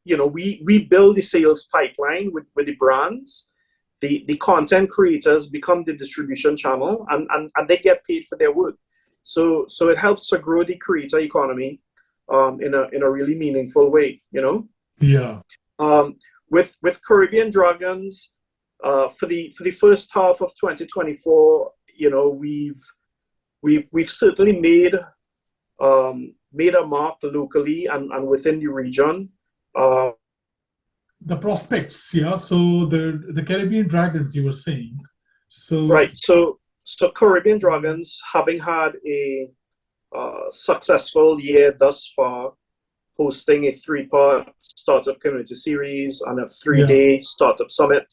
Speaker 2: we build the sales pipeline with the brands. The content creators become the distribution channel, and they get paid for their work. So it helps to grow the creator economy in a really meaningful way,
Speaker 1: Yeah.
Speaker 2: With Caribbean Dragons, for the first half of 2024, we've certainly made a mark locally and within the region.
Speaker 1: The prospects, yeah. So the Caribbean Dragons, you were saying. So
Speaker 2: right. So Caribbean Dragons, having had a successful year thus far, hosting a 3-part startup community series and a 3-day startup summit,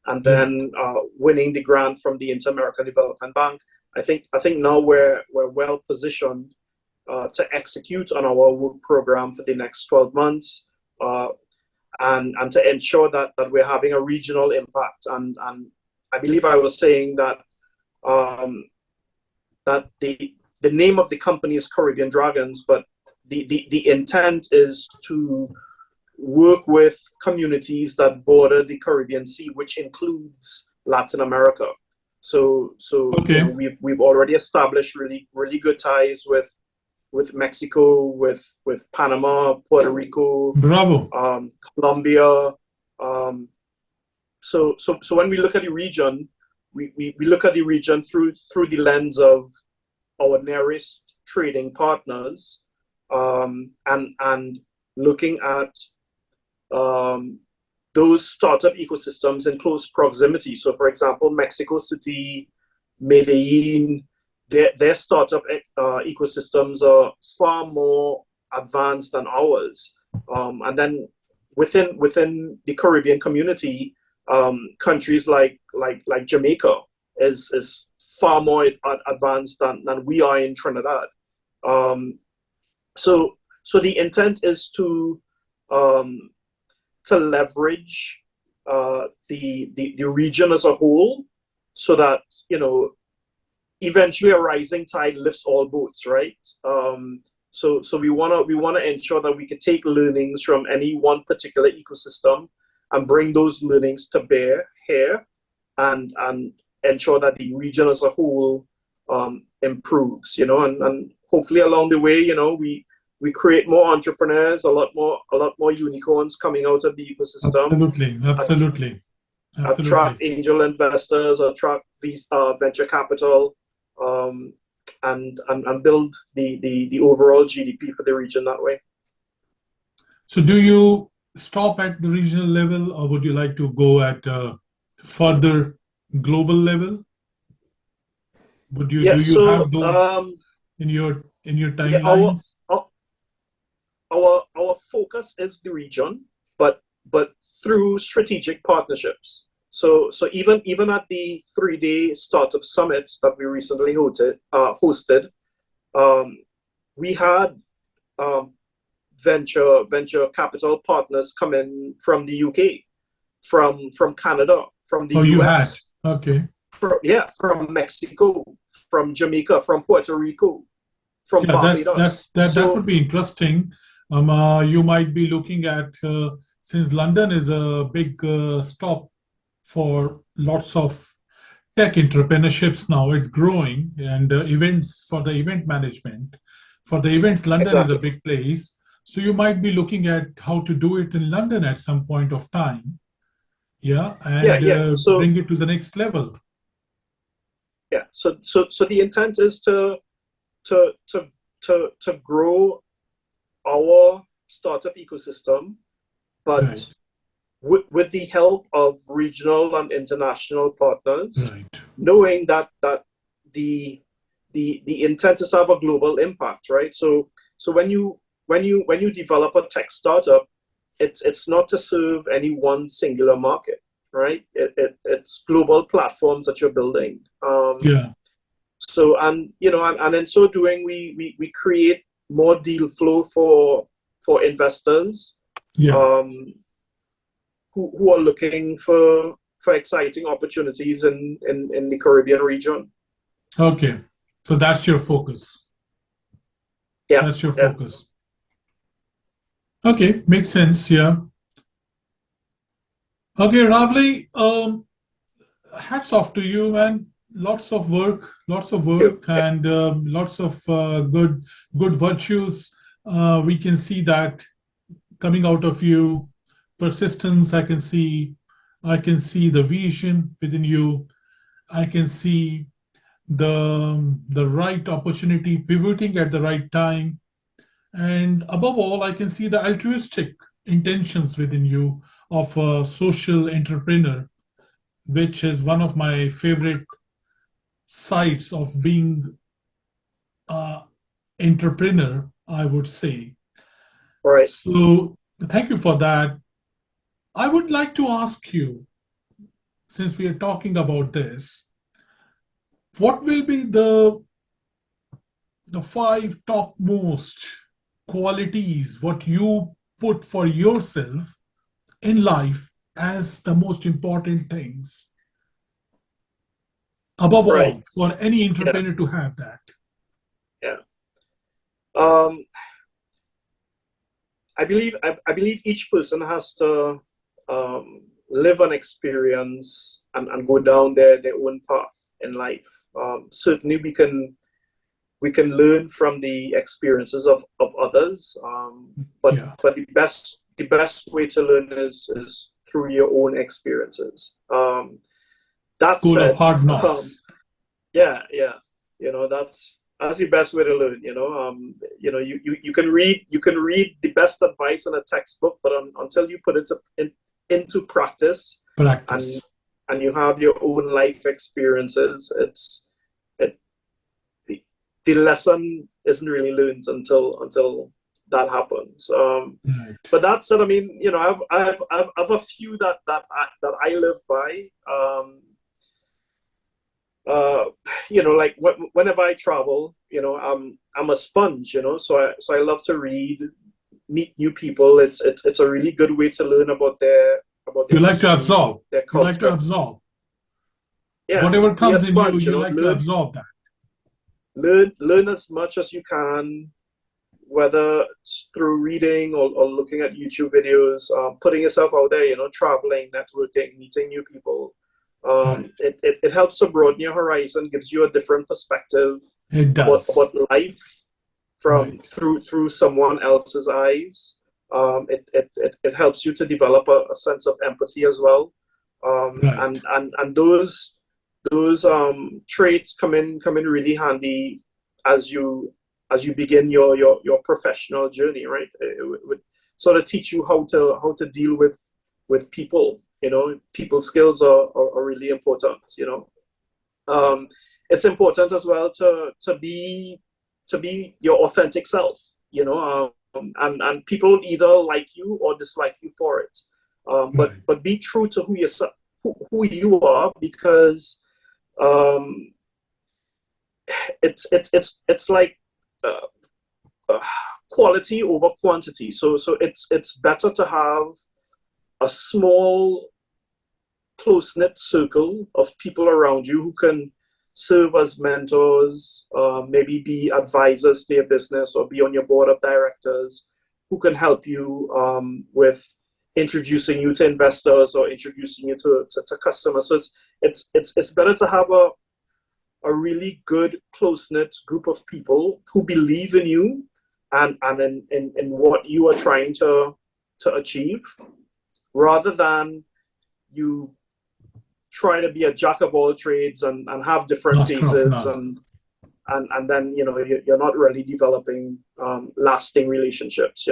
Speaker 2: and then winning the grant from the Inter-American Development Bank. I think now we're well positioned to execute on our work program for the next 12 months, and to ensure that we're having a regional impact. And I believe I was saying that that the name of the company is Caribbean Dragons, but the intent is to work with communities that border the Caribbean Sea, which includes Latin America. So we've already established really good ties with Mexico, with Panama, Puerto Rico,
Speaker 1: Bravo.
Speaker 2: Colombia. So when we look at the region, we look at the region through the lens of our nearest trading partners, and looking at those startup ecosystems in close proximity. So, for example, Mexico City, Medellin, their startup ecosystems are far more advanced than ours. And then within the Caribbean community, countries like Jamaica is far more advanced than we are in Trinidad. So the intent is to leverage the region as a whole, so that, eventually a rising tide lifts all boats, right? So we wanna ensure that we can take learnings from any one particular ecosystem and bring those learnings to bear here, and ensure that the region as a whole improves, and hopefully along the way, we create more entrepreneurs, a lot more unicorns coming out of the ecosystem.
Speaker 1: Absolutely.
Speaker 2: Attract angel investors, attract these venture capital, and build the overall GDP for the region that way.
Speaker 1: So do you stop at the regional level, or would you like to go at a further global level? Do you have those in your timelines?
Speaker 2: Our focus is the region, but through strategic partnerships. So even at the 3-day startup summit that we recently hosted, we had venture capital partners come in from the UK, from Canada, from the US.
Speaker 1: You had? Okay.
Speaker 2: From Mexico, from Jamaica, from Puerto Rico, from Barbados.
Speaker 1: That would be interesting. You might be looking at, since London is a big stop for lots of tech entrepreneurships now, it's growing, and events, for the event management, for the events, London is a big place. So you might be looking at how to do it in London at some point of time. So bring it to the next level.
Speaker 2: Yeah. So the intent is to grow our startup ecosystem, but
Speaker 1: right.
Speaker 2: with the help of regional and international partners,
Speaker 1: right.
Speaker 2: knowing that the intent is to have a global impact, right? So when you develop a tech startup, it's not to serve any one singular market, right? It's global platforms that you're building. So and in so doing, we create more deal flow for investors, who are looking for exciting opportunities in the Caribbean region.
Speaker 1: Okay, so that's your focus.
Speaker 2: Yeah,
Speaker 1: that's your focus. Okay, makes sense. Yeah. Okay, Rawle, hats off to you, man. Lots of work, and lots of good virtues. We can see that coming out of you. Persistence, I can see the vision within you. I can see the right opportunity, pivoting at the right time. And above all, I can see the altruistic intentions within you of a social entrepreneur, which is one of my favorite sides of being an entrepreneur, I would say.
Speaker 2: Right.
Speaker 1: So thank you for that. I would like to ask you, since we are talking about this, what will be the 5 topmost qualities what you put for yourself in life as the most important things, above all, for any entrepreneur to have that?
Speaker 2: I believe each person has to live an experience and go down their own path in life. Certainly we we can learn from the experiences of others. But the best way to learn is through your own experiences. That
Speaker 1: School
Speaker 2: said,
Speaker 1: of hard knocks.
Speaker 2: yeah, that's the best way to learn. You can read the best advice in a textbook, but until you put it into practice, and you have your own life experiences, the lesson isn't really learned until that happens. But that said, I mean, I've a few that I live by. Like whenever I travel, I'm a sponge, so I love to read, meet new people. It's a really good way to learn about their
Speaker 1: you like to
Speaker 2: history,
Speaker 1: absorb.
Speaker 2: their culture.
Speaker 1: You like to absorb.
Speaker 2: Yeah,
Speaker 1: Whatever comes in
Speaker 2: sponge,
Speaker 1: you like to absorb that.
Speaker 2: Learn as much as you can, whether it's through reading or looking at YouTube videos, putting yourself out there, traveling, networking, meeting new people. It helps to broaden your horizon, gives you a different perspective about life through someone else's eyes. It helps you to develop a sense of empathy as well. And those traits come in really handy as you begin your professional journey, right? It would sort of teach you how to deal with people. People skills are really important. It's important as well to be your authentic self. And people either like you or dislike you for it. But be true to who you are, because it's like quality over quantity. So it's better to have a small, close-knit circle of people around you who can serve as mentors, maybe be advisors to your business or be on your board of directors, who can help you with introducing you to investors or introducing you to customers. So it's better to have a really good, close-knit group of people who believe in you and in what you are trying to achieve, rather than you try to be a jack of all trades and have different faces and then you're not really developing lasting relationships.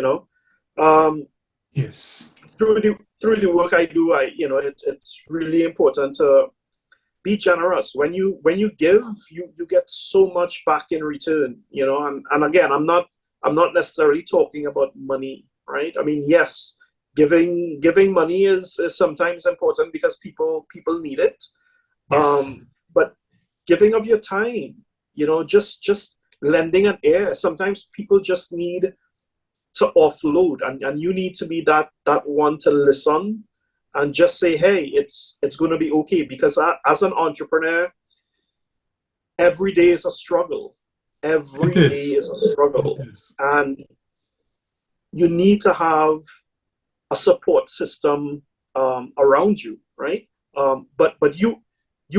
Speaker 1: Yes.
Speaker 2: Through the work I do, it's really important to be generous. When you give, you get so much back in return. And again, I'm not necessarily talking about money, right? I mean, yes, giving money is sometimes important because people need it.
Speaker 1: Yes.
Speaker 2: But giving of your time, just lending an ear. Sometimes people just need to offload, and you need to be that one to listen and just say, hey, it's going to be okay. Because as an entrepreneur, every day is a struggle. Every day is a struggle. And you need to have a support system around you, right? But you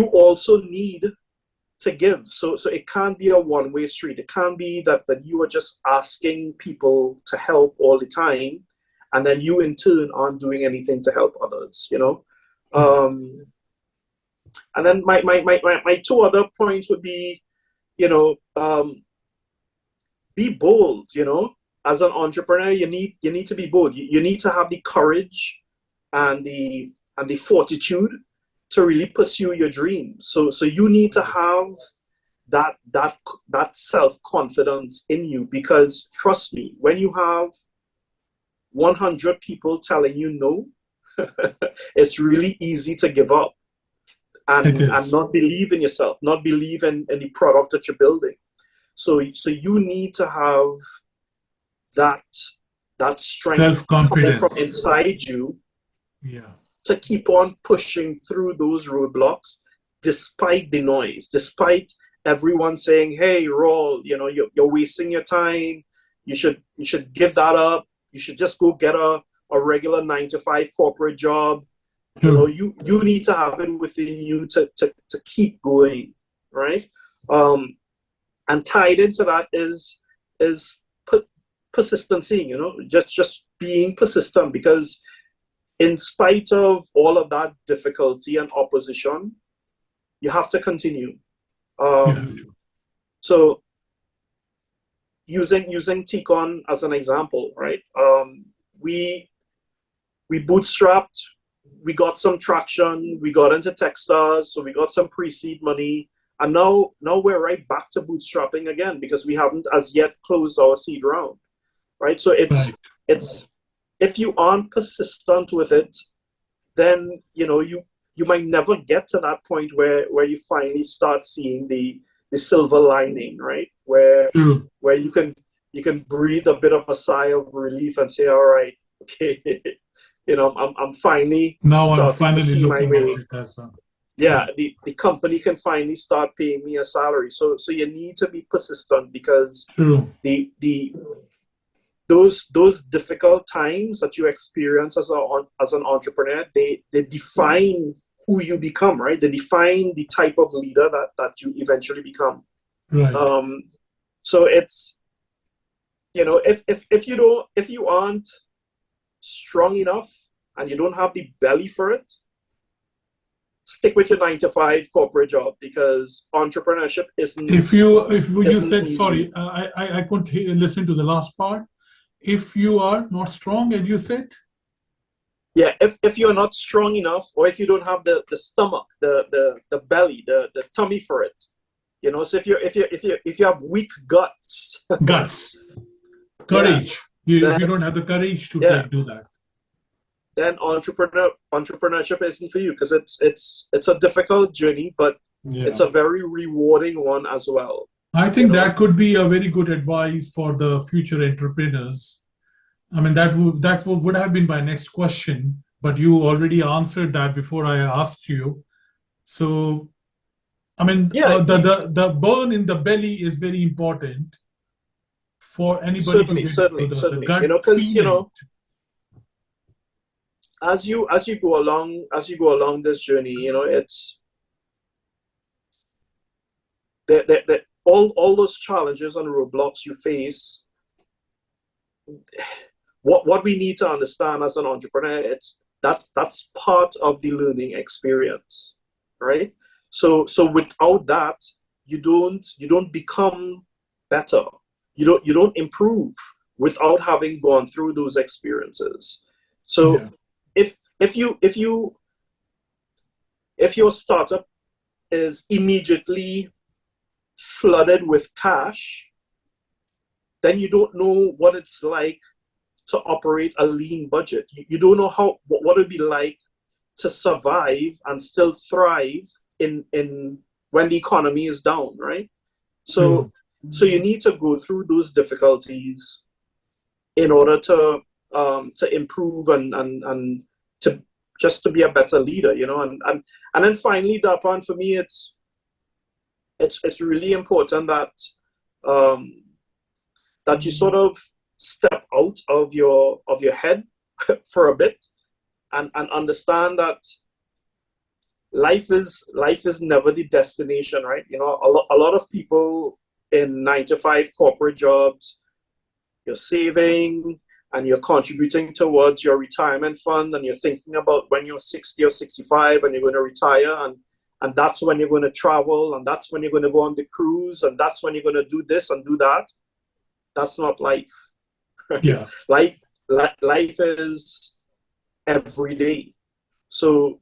Speaker 2: also need to give. So it can't be a one-way street. It can't be that you are just asking people to help all the time, and then you in turn aren't doing anything to help others. And then my two other points would be, be bold. As an entrepreneur, you need to be bold. You need to have the courage and the fortitude to really pursue your dreams. So you need to have that self-confidence in you, because trust me, when you have 100 people telling you no, it's really easy to give up and not believe in yourself, not believe in the product that you're building. So you need to have that strength,
Speaker 1: self-confidence
Speaker 2: from inside you, to keep on pushing through those roadblocks, despite the noise, despite everyone saying, hey, Rawle, you're wasting your time, you should give that up, you should just go get a regular 9-to-5 corporate job. You need to have it within you to keep going, right? And tied into that is persistency, just being persistent, because in spite of all of that difficulty and opposition, you have to continue. So using Tychon as an example, right? We bootstrapped, we got some traction, we got into Techstars, so we got some pre-seed money, and now we're right back to bootstrapping again because we haven't as yet closed our seed round, right? So it's if you aren't persistent with it, then you might never get to that point where you finally start seeing the silver lining, right? Where you can breathe a bit of a sigh of relief and say, all right, okay, I'm finally starting to see my way. Yeah, the company can finally start paying me a salary. So you need to be persistent, because those difficult times that you experience as an entrepreneur, they define who you become, right? They define the type of leader that you eventually become.
Speaker 1: Right.
Speaker 2: So it's, if you aren't strong enough and you don't have the belly for it, stick with your 9-to-5 corporate job, because entrepreneurship isn't.
Speaker 1: If you said
Speaker 2: easy.
Speaker 1: Sorry, I couldn't listen to the last part. If you are not strong, and you said.
Speaker 2: Yeah, if you're not strong enough, or if you don't have the stomach, the belly, the tummy for it, So if you have weak guts,
Speaker 1: courage. If you don't have the courage to do that,
Speaker 2: then entrepreneurship isn't for you, because it's a difficult journey, but it's a very rewarding one as well.
Speaker 1: I think that could be a very good advice for the future entrepreneurs. I mean, that would have been my next question, but you already answered that before I asked you. So, I mean, the burn in the belly is very important for anybody
Speaker 2: certainly.
Speaker 1: The gut feeling.
Speaker 2: As you go along this journey, it's all those challenges and roadblocks you face. What we need to understand as an entrepreneur, that's part of the learning experience, right? So without that, you don't become better. You don't improve without having gone through those experiences. So if your startup is immediately flooded with cash, then you don't know what it's like to operate a lean budget. You don't know what it'd be like to survive and still thrive in when the economy is down, right? So you need to go through those difficulties in order to improve and to be a better leader, and then finally, Dapan, for me, it's really important that that you sort of step out of your head for a bit and understand that life is never the destination, right? A lot of people in 9-to-5 corporate jobs, you're saving and you're contributing towards your retirement fund, and you're thinking about when you're 60 or 65 and you're going to retire, and that's when you're going to travel, and that's when you're going to go on the cruise, and that's when you're going to do this and do that. That's not life.
Speaker 1: Yeah.
Speaker 2: Life is every day. So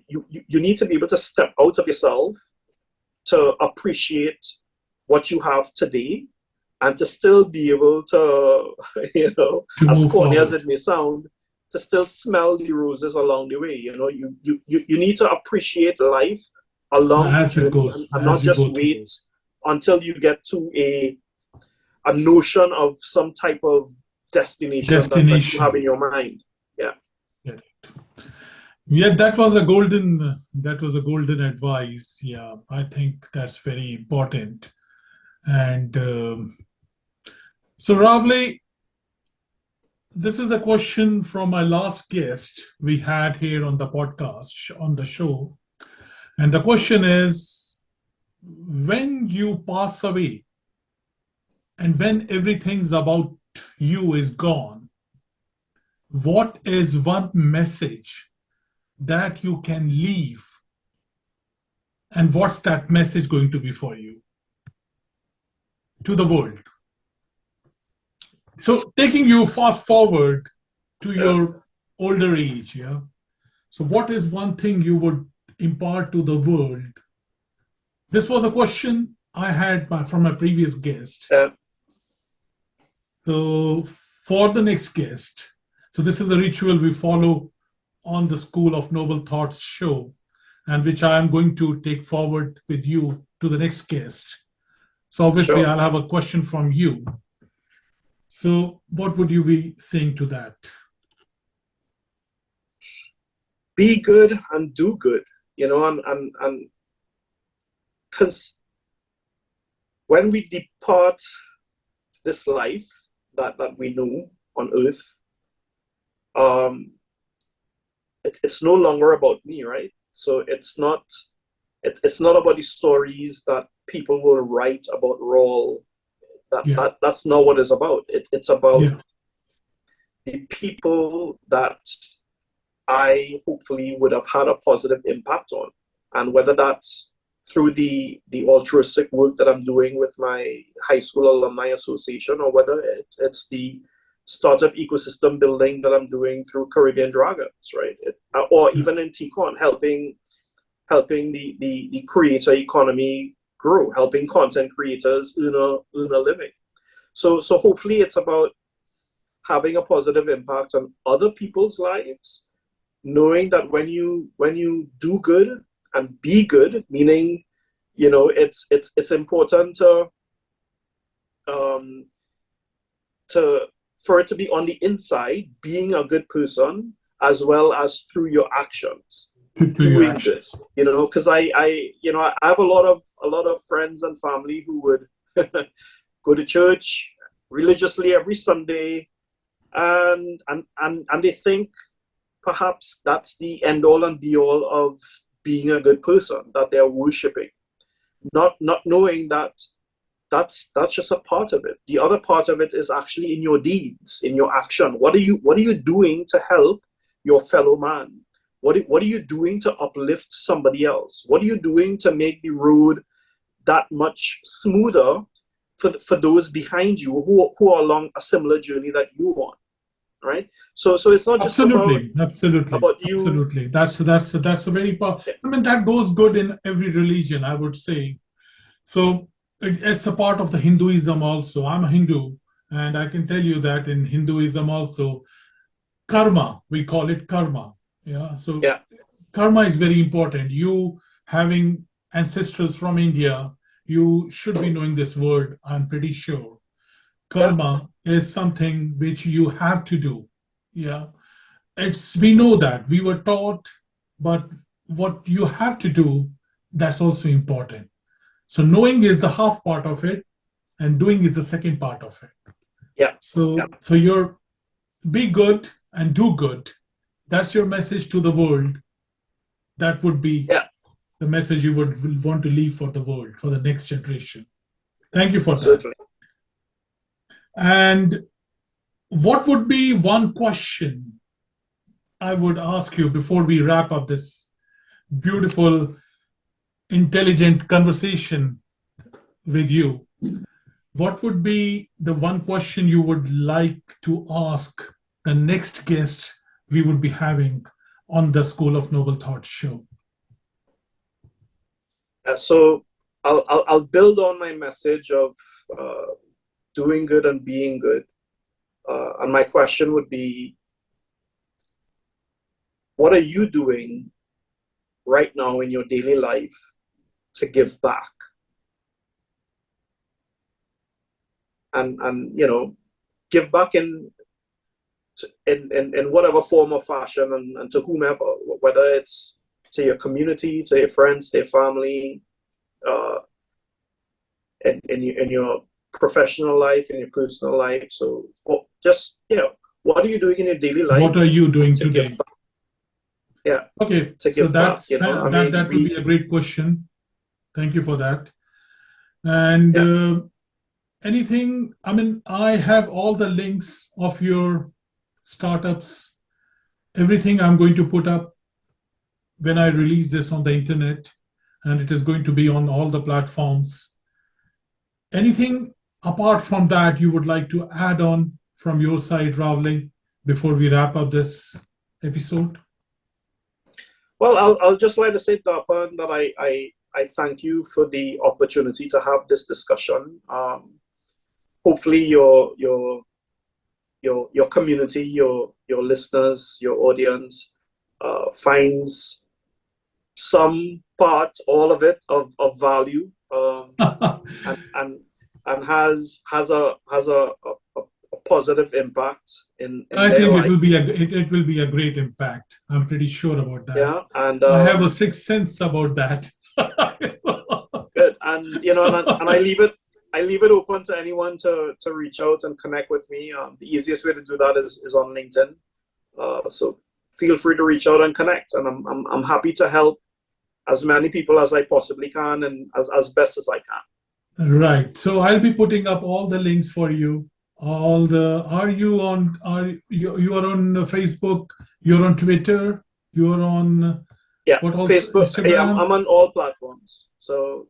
Speaker 2: you need to be able to step out of yourself to appreciate what you have today, and to still be able to, as corny as it may sound, to still smell the roses along the way. You need to appreciate life along
Speaker 1: as
Speaker 2: the
Speaker 1: it
Speaker 2: journey,
Speaker 1: goes,
Speaker 2: and not just wait until you get to a notion of some type of destination. That you have in your mind.
Speaker 1: Yeah, that was a golden advice. Yeah, I think that's very important. And so, Rawle, this is a question from my last guest we had here on the podcast, on the show. And the question is, when you pass away, and when everything's about you is gone, what is one message that you can leave? And what's that message going to be for you to the world? So taking you fast forward to your older age, yeah. So what is one thing you would impart to the world? This was a question I had from my previous guest. So for the next guest, so this is the ritual we follow on the School of Noble Thoughts show, and which I am going to take forward with you to the next guest. So obviously, I'll have a question from you. So what would you be saying to that?
Speaker 2: Be good and do good, and because when we depart this life that we know on earth, it's no longer about me, right? So it's not about the stories that people will write about Rawle. That's not what it's about. It's about the people that I hopefully would have had a positive impact on, and whether that's through the altruistic work that I'm doing with my high school alumni association, or whether it's the startup ecosystem building that I'm doing through Caribbean Dragons, right? Or even in Tychon, helping the creator economy grow, helping content creators earn a living. So hopefully it's about having a positive impact on other people's lives, knowing that when you do good and be good, meaning, it's important for it to be on the inside, being a good person, as well as through your actions, doing good. Because I have a lot of friends and family who would go to church religiously every Sunday, and they think perhaps that's the end all and be all of being a good person, that they're worshiping, not knowing that that's just a part of it. The other part of it is actually in your deeds, in your action. What are you doing to help your fellow man? What are you doing to uplift somebody else? What are you doing to make the road that much smoother for those behind you who are along a similar journey that you want? Right. So it's not just about you.
Speaker 1: Absolutely. That's a very powerful. I mean, that goes good in every religion, I would say. So it's a part of the Hinduism also. I'm a Hindu, and I can tell you that in Hinduism also, karma, we call it karma. Yeah. So karma is very important. You having ancestors from India, you should be knowing this word, I'm pretty sure. Karma is something which you have to do. Yeah. We know that. We were taught, but what you have to do, that's also important. So knowing is the half part of it, and doing is the second part of it. So you're be good and do good. That's your message to the world. That would be the message you would want to leave for the world, for the next generation. Thank you for that. And what would be one question I would ask you before we wrap up this beautiful, intelligent conversation with you? What would be the one question you would like to ask the next guest we would be having on the School of Noble Thoughts show?
Speaker 2: So I'll build on my message of doing good and being good. And my question would be, what are you doing right now in your daily life to give back? And give back in whatever form or fashion, and to whomever, whether it's to your community, to your friends, to your family, in your professional life, in your personal life. So just, what are you doing in your daily life?
Speaker 1: What are you doing today? Okay, so that would be a great question. Thank you for that. And anything, I mean, I have all the links of your startups, everything I'm going to put up when I release this on the internet, and it is going to be on all the platforms. Anything apart from that you would like to add on from your side, Rawle, before we wrap up this episode?
Speaker 2: Well, I'll just like to say, Dapan, that I thank you for the opportunity to have this discussion. Hopefully your community, your listeners, your audience finds some part, all of it, of value, and has a positive impact in
Speaker 1: I
Speaker 2: their
Speaker 1: think
Speaker 2: life.
Speaker 1: it will be a great impact. I'm pretty sure about that.
Speaker 2: Yeah, and
Speaker 1: I have a sixth sense about that.
Speaker 2: good, and and I leave it open to anyone to reach out and connect with me. The easiest way to do that is on LinkedIn. So feel free to reach out and connect, and I'm happy to help as many people as I possibly can, and as best as I can.
Speaker 1: Right. So I'll be putting up all the links for you. Are you on Facebook, you're on Twitter, you're on what else?
Speaker 2: Facebook.
Speaker 1: Instagram?
Speaker 2: Yeah, I'm on all platforms. So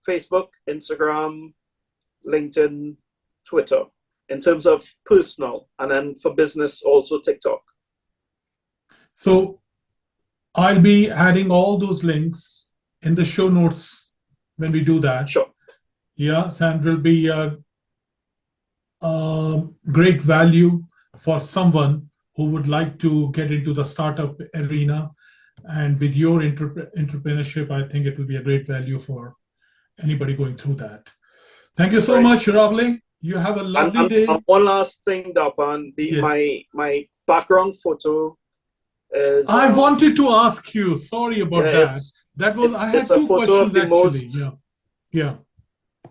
Speaker 2: Facebook, Instagram, LinkedIn, Twitter, in terms of personal, and then for business also TikTok.
Speaker 1: So I'll be adding all those links in the show notes when we do that.
Speaker 2: Sure.
Speaker 1: Yes, and will be great value for someone who would like to get into the startup arena. And with your entrepreneurship, I think it will be a great value for anybody going through that. Thank you so much, Rawle. You have a lovely day.
Speaker 2: One last thing, Dapan.
Speaker 1: Yes.
Speaker 2: My background photo is.
Speaker 1: I wanted to ask you. Sorry about that. That was I had two questions actually. Yeah.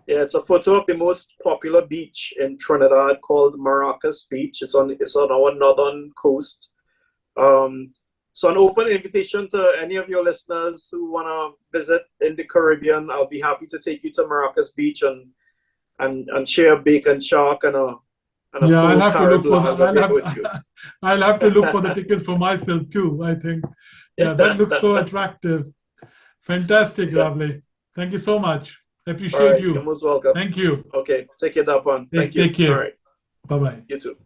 Speaker 2: Yeah, it's a photo of the most popular beach in Trinidad called Maracas Beach. It's on our northern coast. So an open invitation to any of your listeners who want to visit in the Caribbean. I'll be happy to take you to Maracas Beach and share a bacon shark and a
Speaker 1: I'll have to look for that. I'll have to look for the ticket for myself too, I think. Yeah, that looks so attractive. Fantastic, Rawle. Thank you so much. Appreciate you.
Speaker 2: You're most welcome.
Speaker 1: Thank you.
Speaker 2: Okay, take care, Dapan. Thank you.
Speaker 1: Take care.
Speaker 2: All right.
Speaker 1: Bye-bye.
Speaker 2: You too.